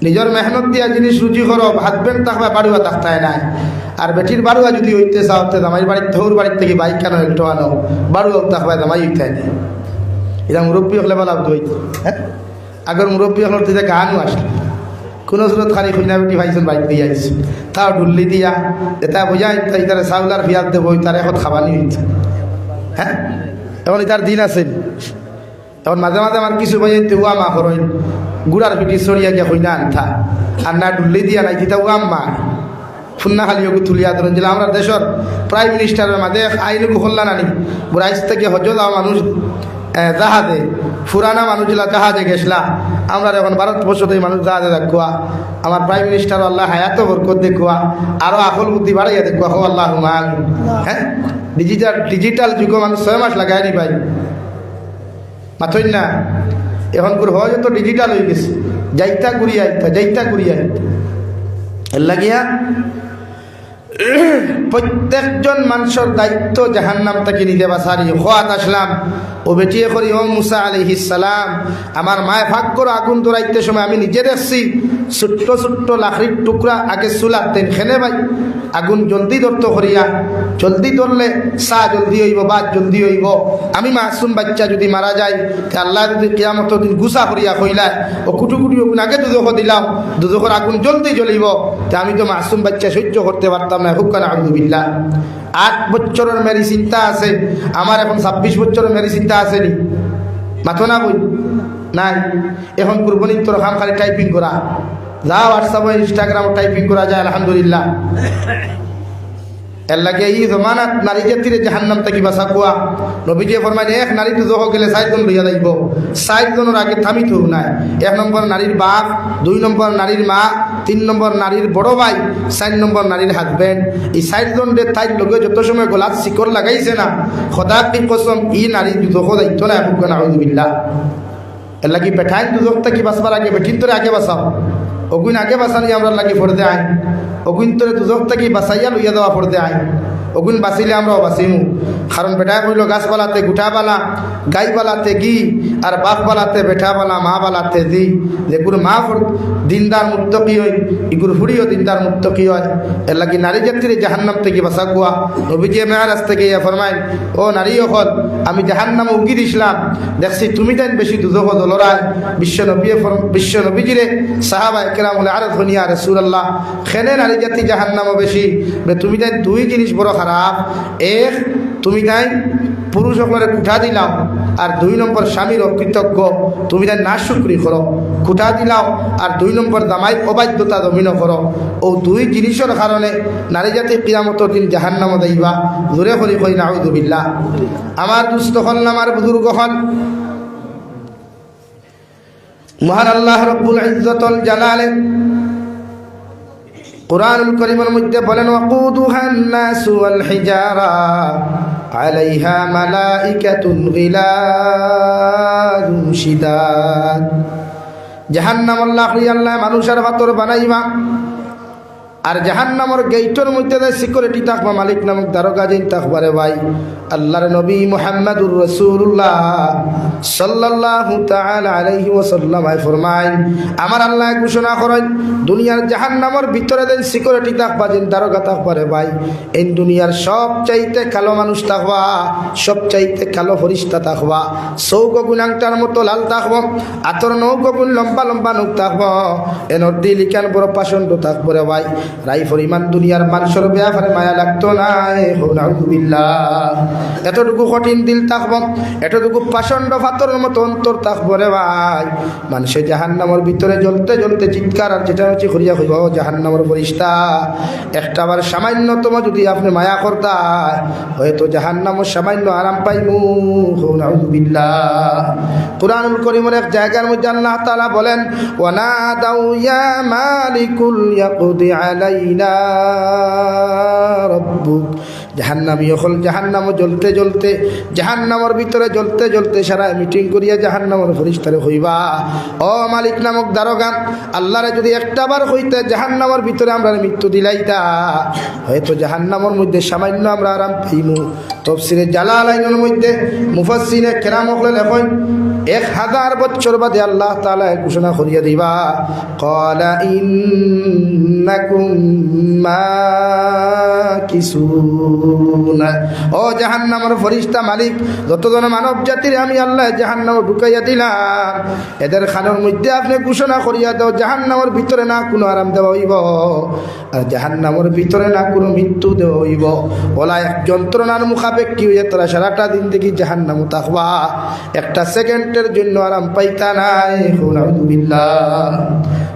Speaker 1: নিজের মেহনত দিয়া জিনিস রুজি করো, হাজবেন্ড থাকবা বাড়ুয়া থাকতে নাই। আর বেটির বাড়ুয়া যদি হইতে চাও তো জামাই বাড়ির হৌর বাড়ির থেকে বাইক কেন একটু আনো, বাড়ুয়া থাকবা জামাই উঠতে নাই। এটা মুরব্বী হলে বলা হইতো। হ্যাঁ আগের মুরব্বী হল থেকে গানও আসলো কোনো সুরত খালি খুঁজনা বেটি ভাইছেন বাইক দিয়ে আইস তাও ডুল্লি দিয়া এটা বোঝাই তাই তারা চাউলার ফিয়ার দেবো তার এখন খাবানি হইত। হ্যাঁ এখন তার দিন আছেন। এখন মাঝে মাঝে আমার কিছু বাজাইতে উয়া মা হরইন গুড়ার পিটি সরিয়া গিয়া খুঁজনা আনথা আর না ডুল্লি দিয়া নাই তিতা উয়াম মা ফুন্না খালি তুলিয়া ধরেন যে আমরা দেশের প্রাইম মিনিস্টারের মাঝে আইনকু হল্লা নানি বুড়াইস থেকে হজ যাওয়া মানুষ জাহাজে ফুরানা মানুষগুলা জাহাজে গেছলা আমরা এখন ভারতবর্ষতে মানুষ জাহাজে দেখুয়া আমার প্রাইম মিনিস্টার আল্লাহ হায়াত বরকত দেখুয়া আরো আকল বুদ্ধি বাড়াইয়া দেখুয়া হো আল্লাহ হ্যাঁ ডিজিটাল যুগ মানুষ 6 মাস লাগাই নি ভাই মাথই না এখন করে হয় তো ডিজিটাল হয়ে গেছে যাইতা ঘুরিয়া এর লাগিয়া প্রত্যেকজন মানুষের দায়িত্ব জাহান্নাম থেকে নিতে বাসারি খোয়াত আসলাম ও বেটিয়ে করি ও মুসা আলাইহিস সালাম আমার মায় ভাগ করে আগুন ধরাইতে সময় আমি নিজে দেখছি ছোট্ট ছোট্ট লাকড়ির টুকরা আগে চুলাতেন খেলে ভাই আগুন জলদি ধরতো করিয়া জলদি ধরলে চা জলদি হইব ভাত জলদি হইব আমি মাসুম বাচ্চা যদি মারা যায় আল্লাহ যদি কিয়ামতের দিন গুছা করিয়া কইলায় ও কুটু কুটি আগুন আগে দুদক দিলাম দুদকের আগুন জলদি জ্বলিব তা আমি তো মাসুম বাচ্চা সহ্য করতে পারতাম না হুক্কানা আলহামদুলিল্লাহ 8 বছরের মেরি চিন্তা আছে আমার এখন 26 বছরের মেরি চিন্তা আছে নি মাথো না বই নাই এখন কুরবানির তোর খাম খালি টাইপিং করা যা হোয়াটসঅ্যাপ ইনস্টাগ্রাম টাইপিং করা যায় আলহামদুলিল্লাহ এর লাগে এই জমানাত নারী জাতির জাহান্নাম থেকে বাঁচা কোয়া নবীজি ফরমায় এক নারী তো জহ গেলে 4 জন লইয়া যাইব 4 জনের আগে থামি থৌ নাই 1 নম্বর নারীর বাপ 2 নম্বর নারীর মা 3 নম্বর নারীর বড় ভাই 4 নম্বর নারীর হাজবেন্ড এই 4 জনের তাইর লগে যত সময় গলাত শিকর লাগাইছে না খোদা কি কসম ই নারী জহ যাইতো না হুকুম নাউযুবিল্লাহ এর লাগে বেঠাই দুজক থেকে বাঁচবার আগে বেঠিন তোরে আগে বাঁচাও অগুন আগে বাঁচানি আমরা লাগে ফরদে আইন অগুন তোরে দুজক থেকে বাঁচাইয়া লইয়া দেওয়া ফরদে আইন অগুন বাঁচিলে আমরাও বাঁচিমু কারণ বেটায় কইল গাছপালাতে গুঠাবালা গাইবালাতে গি আর বাপবালাতে বেঠাবালা মা বালাতে দি যে গুরু মা দিনদার মুক্ত কি হয় ইগুর ফুড়িও দিনদার মুক্ত কি হয় এর লাগি নারী জাতির জাহান্নাম থেকে বাঁচা গুয়া নবীজি মেয়ারাজ থেকে ইয়া ফরমাইন ও নারী হল আমি জাহান্নাম উগি দিছিলাম দেখছি তুমি তাই বেশি দুজক দলরায় বিশ্ব নবীজিরে সাহাবা একরাম হলে আরো ধনিয়া রাসূলুল্লাহ খেনে নারী জাতি জাহান্নাম বেশি তুমি তাই 2 জিনিস বড় খারাপ এক তুমি তাই পুরুষ সকলের কুঠা দিলাও আর 2 নম্বর স্বামীর অকৃতজ্ঞ তুমি তাই না শুকরি করো কুঠা দিলাও আর 2 নম্বর দামাই অবাধ্যতা দমিন করো ও 2 জিনিসের কারণে নারী জাতি কিয়ামতের দিন জাহান্নামে যাইবা জোরে করি কই নাউযুবিল্লাহ আমার দুস্থ হল আমার বুজুর্গ হল মহান আল্লাহ রব্বুল ইজ্জতুল জালালে কুরআনুল কারীমের মধ্যে বলেন ওয়াকুদুহান নাসু ওয়াল হিজারা আলাইহা মালাইকাতুন গিলাযুন শিদাদ জাহান্নাম আল্লাহ মানুষের ভাতর বানাইবা আর জাহান্নামের গেটের মধ্যে সিকিউরিটি থাকবা মালিক নামক দারোগা যেন থাকবারে ভাই আল্লাহর নবী মুহাম্মদুর রাসূলুল্লাহ সাল্লাল্লাহু তাআলা আলাইহি ওয়াসাল্লাম ফরমায় আমার আল্লাহ ঘোষণা করেন দুনিয়ার জাহান্নামের ভিতরে দেন সিকিউরিটি থাকবা যেন দারোগা থাকবারে ভাই এই দুনিয়ার সবচাইতে কালো মানুষ থাকবা সবচাইতে কালো ফেরেশতা থাকবা চৌক গুণাংটার মতো লাল থাকবা আতর নৌক গুণ লম্বা লম্বা নখ থাকবা এনর দিলিকান বড় পাষণ্ড থাকবরে ভাই রাই পরিমাণ দুনিয়ার মানুষের ব্যাপারে মায়া লাগতো না নাউযুবিল্লাহ এতটুকু কঠিন দিল থাকব এতটুকু পাষণ্ড পাথরের মতো অন্তর থাকবো রে ভাই মানুষে জাহান্নামের ভিতরে জ্বলতে জ্বলতে চিৎকার আর চেঁচামেচি করিয়া কইব জাহান্নামের ফেরেশতা একটাবার সামান্যতম যদি আপনি মায়া করতা হয়তো জাহান্নামের সামান্য আরাম পাইমু নাউযুবিল্লাহ কুরআনুল কারীমের এক জায়গার মধ্যে আল্লাহ তাআলা বলেন ওয়ানাদাউ ইয়া মালিকুল ইয়াকদি আলাইনা রাব্বুক জাহান্নামী হল জাহান্নাম জ্বলতে জ্বলতে জাহান্নামের ভিতরে জ্বলতে জ্বলতে সারা মিটিং করিয়া জাহান্নামের ফেরেশতারে হইবা ও মালিক নামক দারোগা আল্লাহরে যদি একটাবার হইতে জাহান্নামের ভিতরে আমরা মৃত্যু দিলাইতা হয়তো জাহান্নামের মধ্যে সামান্য আমরা আরাম পাইমু তাফসীরে জালালাইনের মধ্যে মুফাসসিরে কেরাম হলে লেখেন 1000 বছর বাদে আল্লাহ তাআলা ঘোষণা করিয়া দিবা ক্বালা ইন্নাকুম মাকিসুন ও জাহান্নামের ফেরেশতা মালিক যতজন মানব জাতির আমি আল্লাহ জাহান্নামে ঢুকাইয়া দিলাম এদের খানের মধ্যে আপনি ঘোষণা করিয়া দাও জাহান্নামের ভিতরে না কোনো আরাম দেওয়া হইব আর জাহান্নামের ভিতরে না কোনো মৃত্যু দেওয়া হইব ওলা এক যন্ত্রণার মুখাপেক্ষী হইয়া তোরা সারাটা দিন দেখি জাহান্নামে থাকবা একটা সেকেন্ডের জন্য আরাম পাইতা নাই নাউযুবিল্লাহ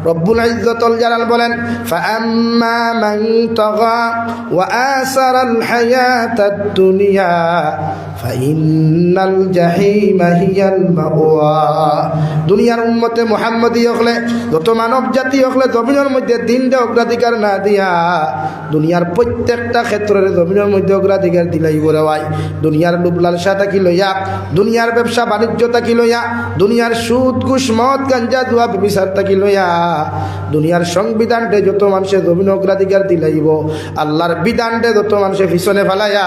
Speaker 1: রব্বুল ইজ্জতুল জালাল বলেন ফাআম্মা মান তাগা ওয়া আসারাল হায়াতাদ দুনিয়া ফাইন্নাল জাহিমা হিয়াল মাওয়া। দুনিয়ার উম্মতে মুহাম্মদী হলে যত মানব জাতি হলে জমিনের মধ্যে দিনটা অগ্রাধিকার না দিয়া দুনিয়ার প্রত্যেকটা ক্ষেত্রের জমিনের মধ্যে অগ্রাধিকার দিলাই বলে ভাই। দুনিয়ার লোভ লালসা থাকি লইয়া, দুনিয়ার ব্যবসা বাণিজ্য থাকি লইয়া, দুনিয়ার সুদ ঘুষ মদ গাঞ্জা জুয়া বিচার থাকি লইয়া দুনিয়ার সংবিধানটে যত মানুষের জমিন অগ্রাধিকার দিলাইব, আল্লাহর বিধানটে যত মানুষের পিছনে ফেলাইয়া,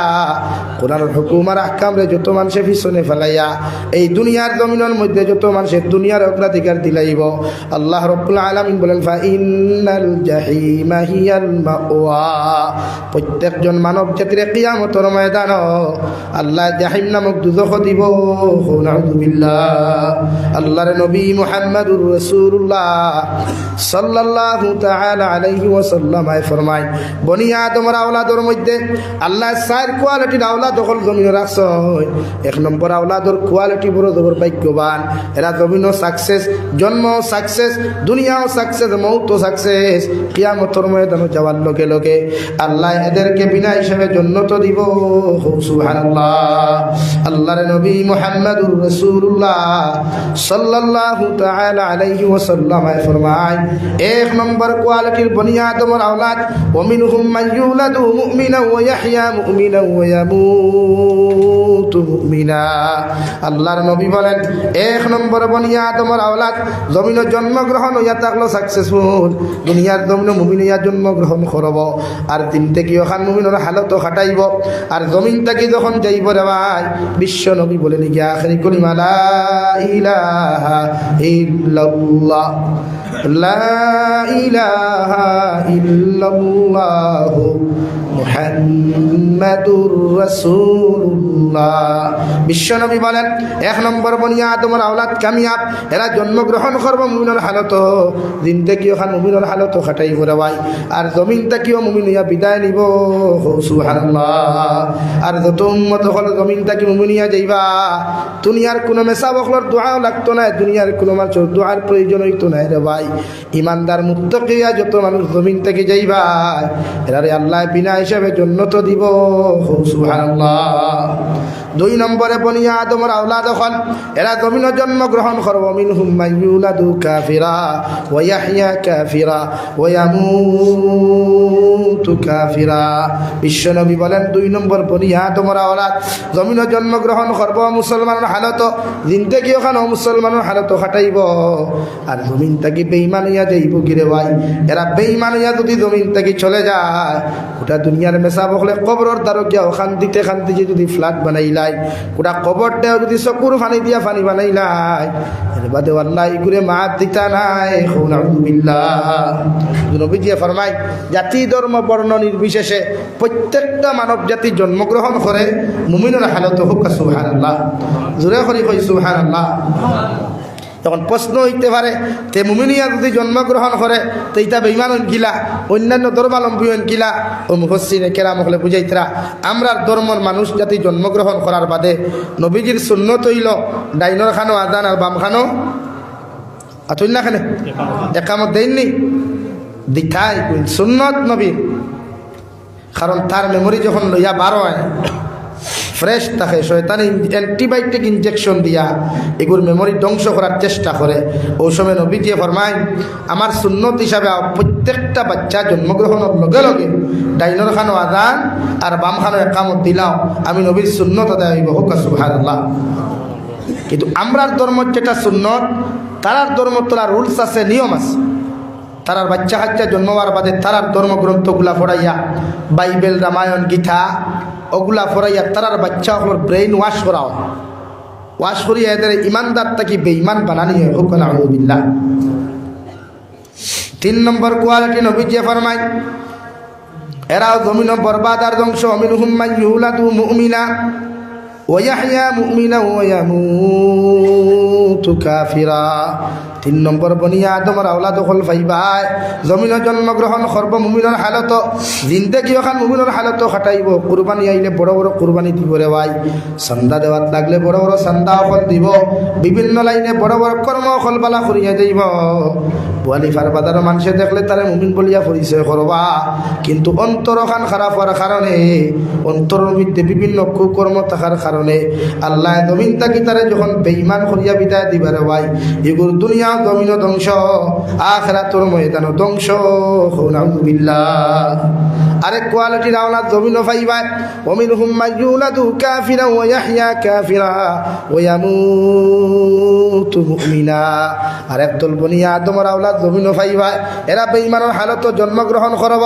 Speaker 1: কোরআনের হুকুম আর আহকামরে যত মানুষের পিছনে ফেলাইয়া এই দুনিয়ার জমিনের মধ্যে যত মানুষের দুনিয়ার অগ্রাধিকার দিলাইব, আল্লাহ রাব্বুল আলামিন বলেন ফাইন্নাল জাহিমা হিয়াল মাওয়া। প্রত্যেকজন মানব জাতির কিয়ামতের ময়দান আল্লাহ জাহিম নামক দুজখ দিব। নাউযুবিল্লাহ। আল্লাহর নবী মুহাম্মদুর রাসূলুল্লাহ সাল্লাল্লাহু তাআলা আলাইহি ওয়াসাল্লাম ফরমায় বনি আদমের আওলাদের মধ্যে আল্লাহ চার কোয়ালিটির আওলাদ দখল জমিনে রাখছে। এক নম্বর আওলাদের কোয়ালিটি বড় জবর ভাগ্যবান, এরা জমিনও সাকসেস, জন্ম সাকসেস, দুনিয়াও সাকসেস, মৌতও সাকসেস। কিয়ামতের ময়দানে যাওয়ার লগে লগে আল্লাহ এদেরকে বিনা হিসাবে জান্নাত দিব। সুবহানাল্লাহ। আল্লাহর নবী মুহাম্মদুর রাসূলুল্লাহ সাল্লাল্লাহু তাআলা আলাইহি ওয়াসাল্লাম ফরমায় এক নম্বর কোয়ালিটির বনি আদমের আওলাদ ওয়া মিনহুম মান ইউলাদু মুমিনা ওয়া ইয়াহইয়া মুমিনা ওয়া ইয়ামুতু মুমিনা। আল্লাহর নবী বলেন এক নম্বর বনি আদমের আওলাদ জমিনে জন্মগ্রহণ হইয়া থাকলো সাকসেসফুল, দুনিয়ার জমিনে মুমিন হইয়া জন্মগ্রহণ করব, আর দিন থেকে ওখান মুমিনের হালত খাটাইব, আর জমিন থেকে যখন যাইব রে ভাই বিশ্ব নবী বলেন গিয়া আখেরি কলিমা লা ইলাহা ইল্লাল্লাহ লা ইলাহা ইল্লাল্লাহু মুহাম্মাদুর রাসূলুল্লাহ। বিশ্বনবী বলেন এক নম্বর বনি আদমের আওলাদ কামিয়াব, এরা জন্মগ্রহণ করব মুমিনের হালত, দিন থেকে ওখান মুমিনের হালত খাটাইব রে ভাই, আর জমিন থেকেও মুমিন হইয়া বিদায় নিব। সুবহানাল্লাহ। আর যত উম্মত হল জমিন থেকে মুমিন হইয়া যাইবা, দুনিয়ার কোনো মেসা বখলর দোয়াও লাগতো না, দুনিয়ার কোনো মানুষের দোয়ার প্রয়োজন হইতো না রে ভাই। ইমানদার মুত্তাকিয়া যত মানুষ জমিন থেকে যাইবা এরারে আল্লাহ বিনা হিসাবে জান্নাত দিব। সুবহানাল্লাহ। দুই নম্বরে বনি আদমের আওলাদ হল এরা জমিনে জন্মগ্রহণ করব মিনহুম মান ইউলাদু কাফিরা ওয়া ইয়াহইয়া কাফিরা ওয়া ইয়ামুতু কাফিরা। বিশ্বনবী বলেন দুই নম্বর বনি আদমের আওলাদ জমিনে জন্মগ্রহণ করব মুসলমানের হালত, দিন থেকে ওখানে মুসলমানের হালত খাটাইব, আর জমিন থেকে বেঈমান হইয়া যাইব। গিরে ভাই এরা বেঈমান হইয়া যদি জমিন থেকে চলে যায় গোটা দুনিয়ার মেসা বকলে কবরের দ্বারা গিয়া খান্তিতে খান্তিতে যদি ফ্ল্যাট বানাইলাই, গোটা কবরটাও যদি চকুর ফানি দিয়া ফানি বানাইলাই, এর বাদে আল্লাহ ইগুরে মাত দিতা নাই। নাউযুবিল্লাহ। নবীজি ফরমায় জাতি ধর্ম বর্ণ নির্বিশেষে প্রত্যেকটা মানব জাতি জন্মগ্রহণ করে মুমিনের হালত হোক। সুবহানাল্লাহ। জোরে করে কই সুবহানাল্লাহ। তখন প্রশ্ন হইতে পারে তে মুমিনিয়া যদি জন্মগ্রহণ করে তো এটা বেঈমান গিলা, অন্যান্য ধর্মাবলম্বী গিলা। ও মুফাসসিরে কেরাম হলে বুঝাইতরা আমরা ধর্মর মানুষ জাতি জন্মগ্রহণ করার বাদে নবীজির সুন্নত হইল ডাইনর খানো আজান আর বাম খানো আতুল্লা খানে একামত দেননি দিখাই সুন্নত নবীর, কারণ তার মেমোরি যখন লইয়া বার হয় ফ্রেশ থাকে, শয়তান অ্যান্টিবায়োটিক ইনজেকশন দিয়া এগুলোর মেমোরি ধ্বংস করার চেষ্টা করে। ওই সময় নবীজি ফরমায় আমার সুন্নত হিসাবে প্রত্যেকটা বাচ্চা জন্মগ্রহণের লগে লগে ডাইনর খানো আজান আর বাম খানো একামত দিলাম, আমি নবীর সুন্নত আদায় হইব। হোক সুবহানাল্লাহ। কিন্তু আমরার ধর্ম যেটা সুন্নত, তারার ধর্ম তোলা রুলস আছে, নিয়ম আছে। তারার বাচ্চা কাচ্চা জন্মবার বাদে তারার ধর্মগ্রন্থগুলা পড়াইয়া বাইবেল রামায়ণ গীতা ওগুলা পড়াইয়া তারার বাচ্চা ওগুলোর ব্রেইন ওয়াশ করাও, ওয়াশ করিয়া এদের ইমানদার তাকে বেঈমান বানানি হয়। হোক নাউযুবিল্লাহ। তিন নম্বর কোয়ালিটি নবীজি ফরমায় এরাও জমিন বরবাদ আর ধ্বংস। মিনহুম মান ইউলাদু মুমিনা ওয়া ইয়াহইয়া মুমিনা ওয়া ইয়ামুতু কাফিরা। তিন নম্বর বনিয়া আদমর আওলাদ হল ভাইবাই জমিন জন্মগ্রহণ সর্ব মুমিনের হালত জিন্দেগি ওখান মুমিনের হালত খাটাইব কুরবানি আইলে বড় বড় কুরবানি দিব রে ভাই চান্দা দেওয়ার লাগলে বড় বড় চান্দা অকল দিব বিভিন্ন লাইনে বড় বড় কর্ম অকল বালা করিয়া যাইব বোয়ালি ফার বাজারের মানুষে দেখলে তারে মুমিন বলিয়া পরিচয় করবা কিন্তু অন্তর খান খারাপ হওয়ার কারণে অন্তরের মধ্যে বিভিন্ন কুকর্ম থাকার কারণে আল্লাহ জমিন থাকি তারে যখন বেঈমান করিয়া বিদায় দিবার ভাই এগুলো দুনিয়া জমিন ধ্বংস আখিরাতের ময়দানও ধ্বংস নাউযুবিল্লাহ আরেক কোয়ালিটির আওলাদ জমিন পাইবা ওমিনহুম মাইয়ুলাদু কাফিরা ওয়া ইয়াহইয়া কাফিরা ওয়া ইয়ামুতু মুমিনা আরেক দল বনি আদমের আওলাদ জমিন পাইবা এরা বেঈমানের হালত জন্মগ্রহণ করব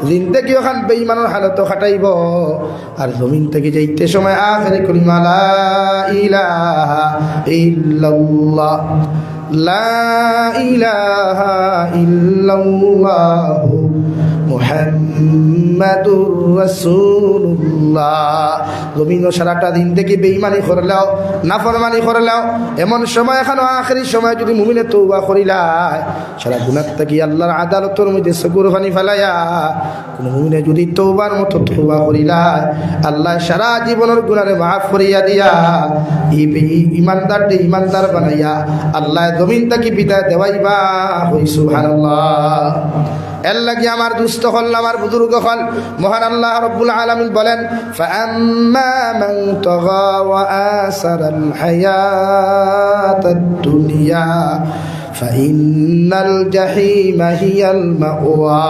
Speaker 1: জিন্দেগি ওখান বেঈমানের হালত খাটাইব আর জমিন থেকে যাইতে সময় আখিরে কলিমা লা ইলাহা ইল্লাল্লাহ লা ইলাহা ইল্লাল্লাহ মুহাম্মাদুর রাসূলুল্লাহ জমিন সারাটা দিন থেকে বেঈমানি করলেও নাফরমানি করলেও এমন সময় এখনো আখেরি সময় যদি মুমিনে তওবা করিলায় সারা গুনাহ থেকে আল্লাহর আদালতের মধ্যে সগুর পানি ফেলাইয়া কোন মুমিনে যদি তওবার মতো তওবা করিলায় আল্লাহ সারা জীবনের গুনাহে মাফ করিয়া দিয়া ইমানদারকে ইমানদার বানাইয়া আল্লাহ জমিন থেকে বিদায় দেওয়াইবা হই সুবহানাল্লাহ এর লাগি আমার দুস্থ হল আমার বুজুর্গ হল মহান আল্লাহ রব্বুল আলামিন বলেন ফাআম্মা মান তাগা ওয়া আসারাল হায়াতাদ দুনিয়া ফাইন্নাল জাহিমা হিয়াল মাওয়া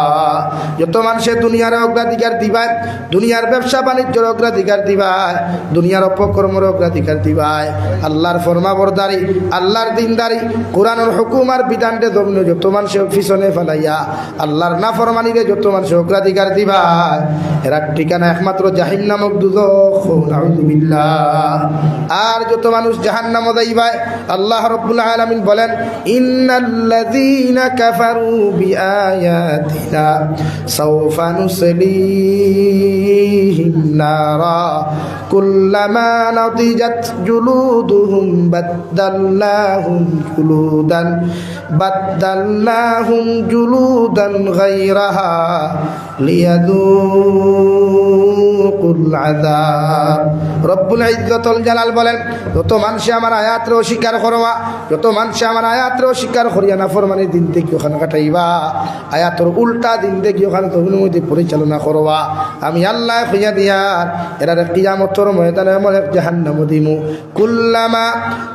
Speaker 1: যত মানুষে দুনিয়ার অগ্রাধিকার দিবায় দুনিয়ার ব্যবসা বাণিজ্যের অগ্রাধিকার দিবায় দুনিয়ার অপকর্মের অগ্রাধিকার দিবায় আল্লাহর ফরমাবরদারি আল্লাহর দিনদারি কোরআনের হুকুম আর বিধানকে জমিনে যত মানুষে পিছনে ফেলাইয়া আল্লাহর নাফরমানিরে যত মানুষে অগ্রাধিকার দিবায় এরা ঠিকানা একমাত্র জাহিম নামক দুজখ নাউযুবিল্লাহ আর যত মানুষ জাহান্নামে যাইবায় আল্লাহ রাব্বুল আলামিন বলেন ইন্নাল্লাযীনা কাফারু বিআয়াতিনা সাওফা নুসলিহিম নারা কুল্লামা নাদিজাত জুলুদুহুম বাদদালনাহুম জুলুদান গায়রাহা লিয়াযুকুল আযাব রব্বুল ইজ্জতুল জালাল বলেন যত মানুষ আমার আয়াতরে অস্বীকার করবা যত মানুষ আমার আয়াতরে অস্বীকার করিয়া নাফরমানি দিন থেকে ওখানে কাটাইবা আয়াতর উল্টা দিন থেকে ওখানে তখন মধ্যে পরিচালনা করবা আমি আল্লাহ কইয়া দিয়ার এরা কিয়ামতের ময়দানে এমন এক জাহান্নাম দিমু কুল্লামা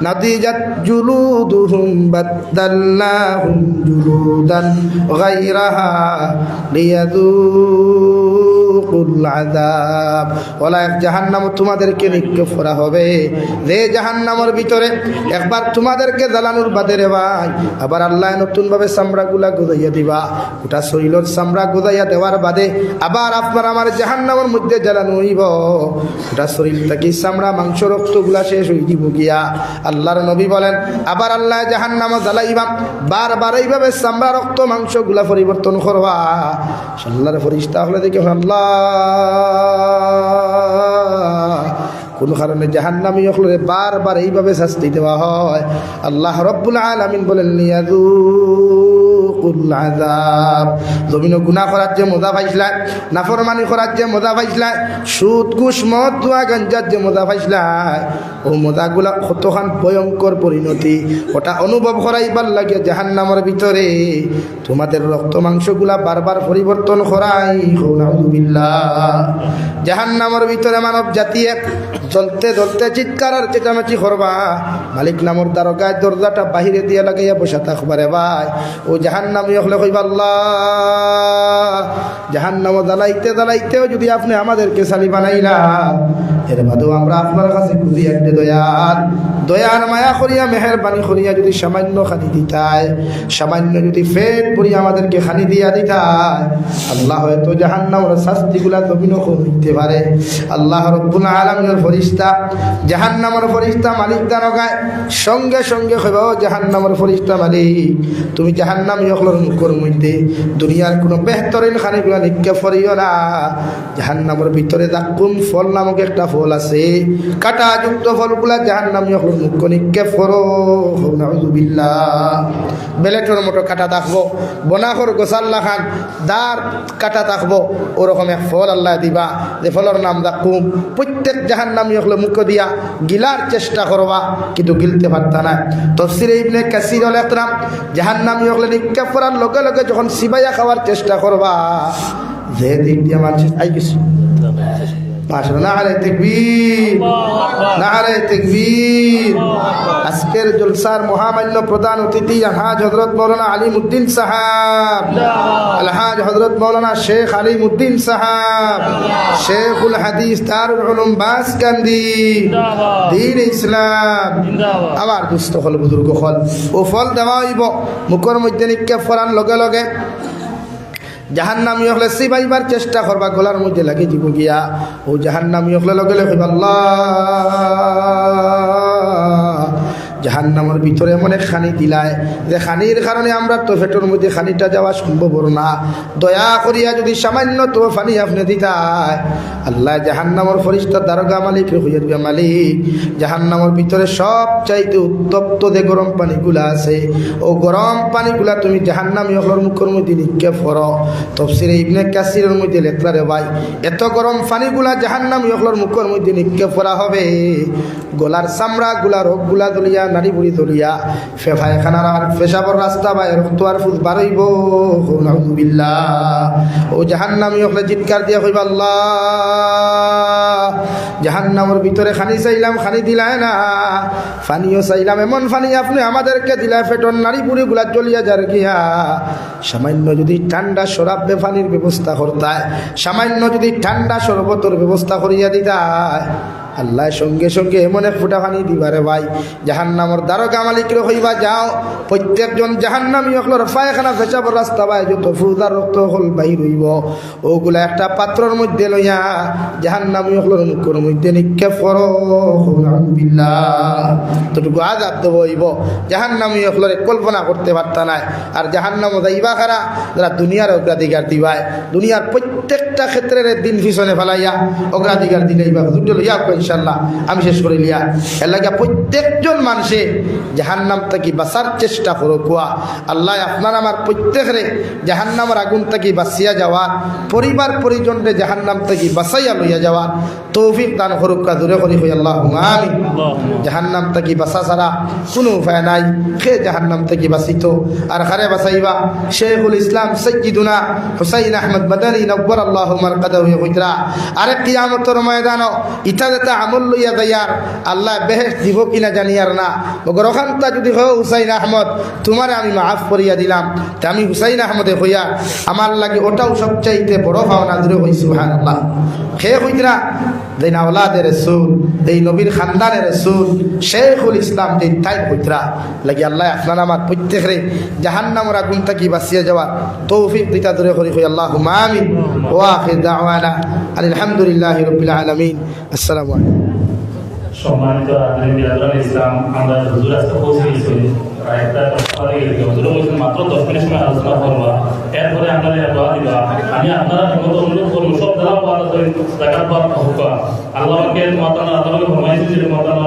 Speaker 1: নাদিজাত জুলুদুহুম বাদদালনাহুম জুলুদান গায়রাহা লিয়াযুকুল আযাব ওলা এক জাহান্নাম তোমাদেরকে নিক্ষেপ করা হবে যে জাহান্নামের ভিতরে একবার তোমাদেরকে জ্বালানোর বাদে রে ভাই আবার আল্লাহ নতুন ভাবে চামড়াগুলা গোদাইয়া দিবা ওটা শরীরের চামড়া গোদাইয়া দেওয়ার বাদে আবার আপনার আমার জাহান্নামের মধ্যে জ্বালানো হইব ওটা শরীর থেকে চামড়া মাংস রক্তগুলা শেষ হয়ে দিব গিয়া আল্লাহর নবী বলেন আবার আল্লাহ জাহান্নামে জ্বালাইবা বারবার এইভাবে চামড়া রক্ত মাংসগুলা পরিবর্তন করবা আল্লাহর ফেরেশতা হলে দেখে আল্লাহ কোন কারণে জাহান্নামী হলে বারবার এইভাবে শাস্তি দেওয়া হয় আল্লাহ রব্বুল আলামিন বলেন লিয়াযুকুল আযাব জমিন গুনাহ করার যে মজা পাইছিলা নাফরমানি করার যে মজা পাইছিলা সুদ ঘুষ মদ জুয়া গাঞ্জার যে মজা পাইছিলা ও মজাগুলা কতখান ভয়ঙ্কর পরিণতি ওটা অনুভব করাইবার লাগে জাহান্নামের ভিতরে তোমাদের রক্ত মাংসগুলা বারবার পরিবর্তন করাই নাউযুবিল্লাহ জাহান্নামের ভিতরে মানব জাতিয়ে জ্বলতে জ্বলতে চিৎকার আর চেঁচামেচি করবা মালিক নামর দ্বারকায় দরজাটা বাহিরে দিয়ে লাগাইয়া বসে থাকবারে ভাই ও জাহান্নামী হলে কইবা আল্লাহ জাহান্নাম জ্বালাইতে জ্বালাইতেও যদি আপনি আমাদেরকে সালি বানাইলা এর বাদেও আমরা আপনার কাছে খুঁজি একটা দয়ার মায়া করিয়া মেহেরবানি করিয়া যদি সামান্য খানি দিতায় সামান্য যদি পেট ভরিয়া আমাদেরকে খানি দিয়া দিতায় আল্লাহ হয়তো জাহান্নামের শাস্তিগুলা জমিনও কমিতে পারে আল্লাহ রব্বুল আলামিনের ফেরেশতা জাহান্নামের ফেরেশতা মালিক দারগায় সঙ্গে সঙ্গে কইবা ও জাহান্নামের ফেরেশতা মালিক তুমি জাহান্নামী হকলের মুখের মধ্যে দুনিয়ার কোনো বেহতরিন খানিগুলা নিক্ষেপ করিও না জাহান্নামের ভিতরে জাক্কুম ফল নামক একটা ফল ফল আছে কাঁটাযুক্ত ফলগুলা জাহান্নামী হল মুখ নিক্ষেপ করো নাউযুবিল্লাহ বেলেটর মতো কাঁটা থাকবো বনাখর গোসাল্লা খান দার কাঁটা থাকবো ওরকম এক ফল আল্লাহ দিবা যে ফলের নাম দাকুম প্রত্যেক জাহান্নামী হল মুখ দিয়া গিলার চেষ্টা করবা কিন্তু গিলতে পারতা না তাফসীরে ইবনে কাসির লিখতাম জাহান্নামী হল নিক্ষেপ করার লগে লগে যখন সিবাইয়া খাওয়ার চেষ্টা করবা যে দিক দিয়ে মানুষ আই গেছে মাশাআল্লাহ নারে তাকবীর নারে তাকবীর আজকের জলসার মহামান্য প্রধান অতিথি আলহাজ হযরত মাওলানা আলিমউদ্দিন সাহেব আলহাজ হযরত মাওলানা শেখ আলিমউদ্দিন সাহেব শেখুল হাদিস দারুল উলুম বাসকান্দি দ্বীন ইসলাম আমার দুস্থ হল বুজুর্গ হল ও ফল দেওয়া হইব মুখের মধ্যে নিক্ষেপ করার লগে লগে জাহান্নামী হলে সিবাইবার চেষ্টা করবা গলার মধ্যে লাগে দিব গিয়া ও জাহান্নামী হলে লগে লগে আল্লাহ জাহান্নামের ভিতরে এমন এক খানি দিলায় যে খানির কারণে আমরা তো পেটের মধ্যে খানিটা যাওয়া সম্ভব না দয়া করিয়া যদি সামান্য তো পানি আপনি দিতায় আল্লাহ জাহান্নামের ফরিস্তা দারোগা মালিক হইয়া দিবে মালিক জাহান্নামের ভিতরে সব চাইতে উত্তপ্ত যে গরম পানিগুলা আছে ও গরম পানিগুলা তুমি জাহান্নামী হলের মুখের মধ্যে নিক্ষেপ করো তাফসীরে ইবনে কাসিরের মধ্যে লেখলা রে ভাই এত গরম পানিগুলা জাহান্নামী হলের মুখের মধ্যে নিক্ষেপ করা হবে গলার চামড়া গুলা রোগ গুলা দলিয়া নারী বুড়ি দলিয়া পায়খানার আর পেশাবর রাস্তা বা রক্ত আর ফুট বারইব নাউযুবিল্লাহ ও জাহান্নামী হলে চিৎকার দিয়া কইবা আল্লাহ জাহান্নামের ভিতরে খানি চাইলাম খানি দিলায় না পানিও চাইলাম এমন পানি আপনি আমাদেরকে দিলায় পেটর নারী বুড়ি গুলা জ্বলিয়া যার গিয়া সামান্য যদি ঠান্ডা শরাব পানির ব্যবস্থা করতায় সামান্য যদি ঠান্ডা শরবতের ব্যবস্থা করিয়া দিতায় আল্লাহ সঙ্গে সঙ্গে এমন এক ফুটা পানি দিবারে ভাই জাহান্নামের দারোগা মালিকরে হইবা যাও প্রত্যেকজন জাহান্নামী হকলর পায়খানা পেশাবর রাস্তা বাই যত ফুদার রক্ত হল বাই রইব ওগুলা একটা পাত্রর মধ্যে লইয়া জাহান্নামী হকলর মুখের মধ্যে নিক্ষেপ করো নাউযুবিল্লাহ তটুকু আযাব দেব হইব জাহান্নামী হকলরে কল্পনা করতে পারতা নাই আর জাহান্নামে যাইবা কারা যারা দুনিয়ার অগ্রাধিকার দিবায় দুনিয়ার প্রত্যেকটা ক্ষেত্রের দিন পিছনে ফেলাইয়া অগ্রাধিকার দিলেইবা দুটো লইয়া ইনশাআল্লাহ আমি শেষ করে লিয়া এর লাগে প্রত্যেকজন মানুষে জাহান্নাম থেকে বাঁচার চেষ্টা করো কুয়া আল্লাহ আপনার আমার প্রত্যেকরে জাহান্নামের আগুন থেকে বাঁচিয়া যাওয়ার পরিবার পরিজনরে জাহান্নাম থেকে বাঁচাইয়া লইয়া যাওয়ার তৌফিক দান করুক দূরে করি হই আল্লাহ আমিন জাহান্নাম থেকে বাঁচা ছাড়া কোনো উপায় নাই সে জাহান্নাম থেকে বাঁচিত আর খারে বাঁচাইবা শেখুল ইসলাম সৈয়দুনা হুসাইন আহমদ মাদানী নব্বরাল্লাহু মারকাদাহু কইতরা আরে কিয়ামতের ময়দানও ইটা যেটা আমল লইয়া যাইয়ার আল্লাহ বেহেশত দিব কিনা জানিয়ার না মগর ওখানটা যদি হয় হুসাইন আহমদ তোমারে আমি মাফ করিয়া দিলাম তা আমি হুসাইন আহমদে হইয়া আমার লাগে ওটাও সবচাইতে বড় পাওনা দূরে হই সুবহানাল্লাহ খে কইতরা যেই আওলাদের রাসূল এই নবীর খানদানের রাসূল শেখুল ইসলাম যে তাই কইতরা লাগি আল্লাহ আপনার আমার প্রত্যেকরে জাহান্নামের আগুন থেকে বাঁচিয়া যাওয়া তৌফিক দিতা দূরে করি হই আল্লাহুম্মা আমিন ওয়া আখির দাওয়ানা আলহামদুলিল্লাহি রাব্বিল আলামিন আসসালামু আলাইকুম
Speaker 3: সম্মানিত আদরণীয় বিরাদরান ইসলাম আমরা হুজুর আজকে পৌঁছে গেছি প্রায় একটা পরে গেছে হুজুর বলছেন মাত্র 10 মিনিট সময় আলোচনা করবা এরপরে আপনারা দোয়া দিবা আমি আপনারা মত অনুরোধ করব সব দ্বারা পাওয়া যায় জাকাত বা হুকুম আল্লাহকে মাতানা আল্লাহকে ফরমাইছে যে মাতানা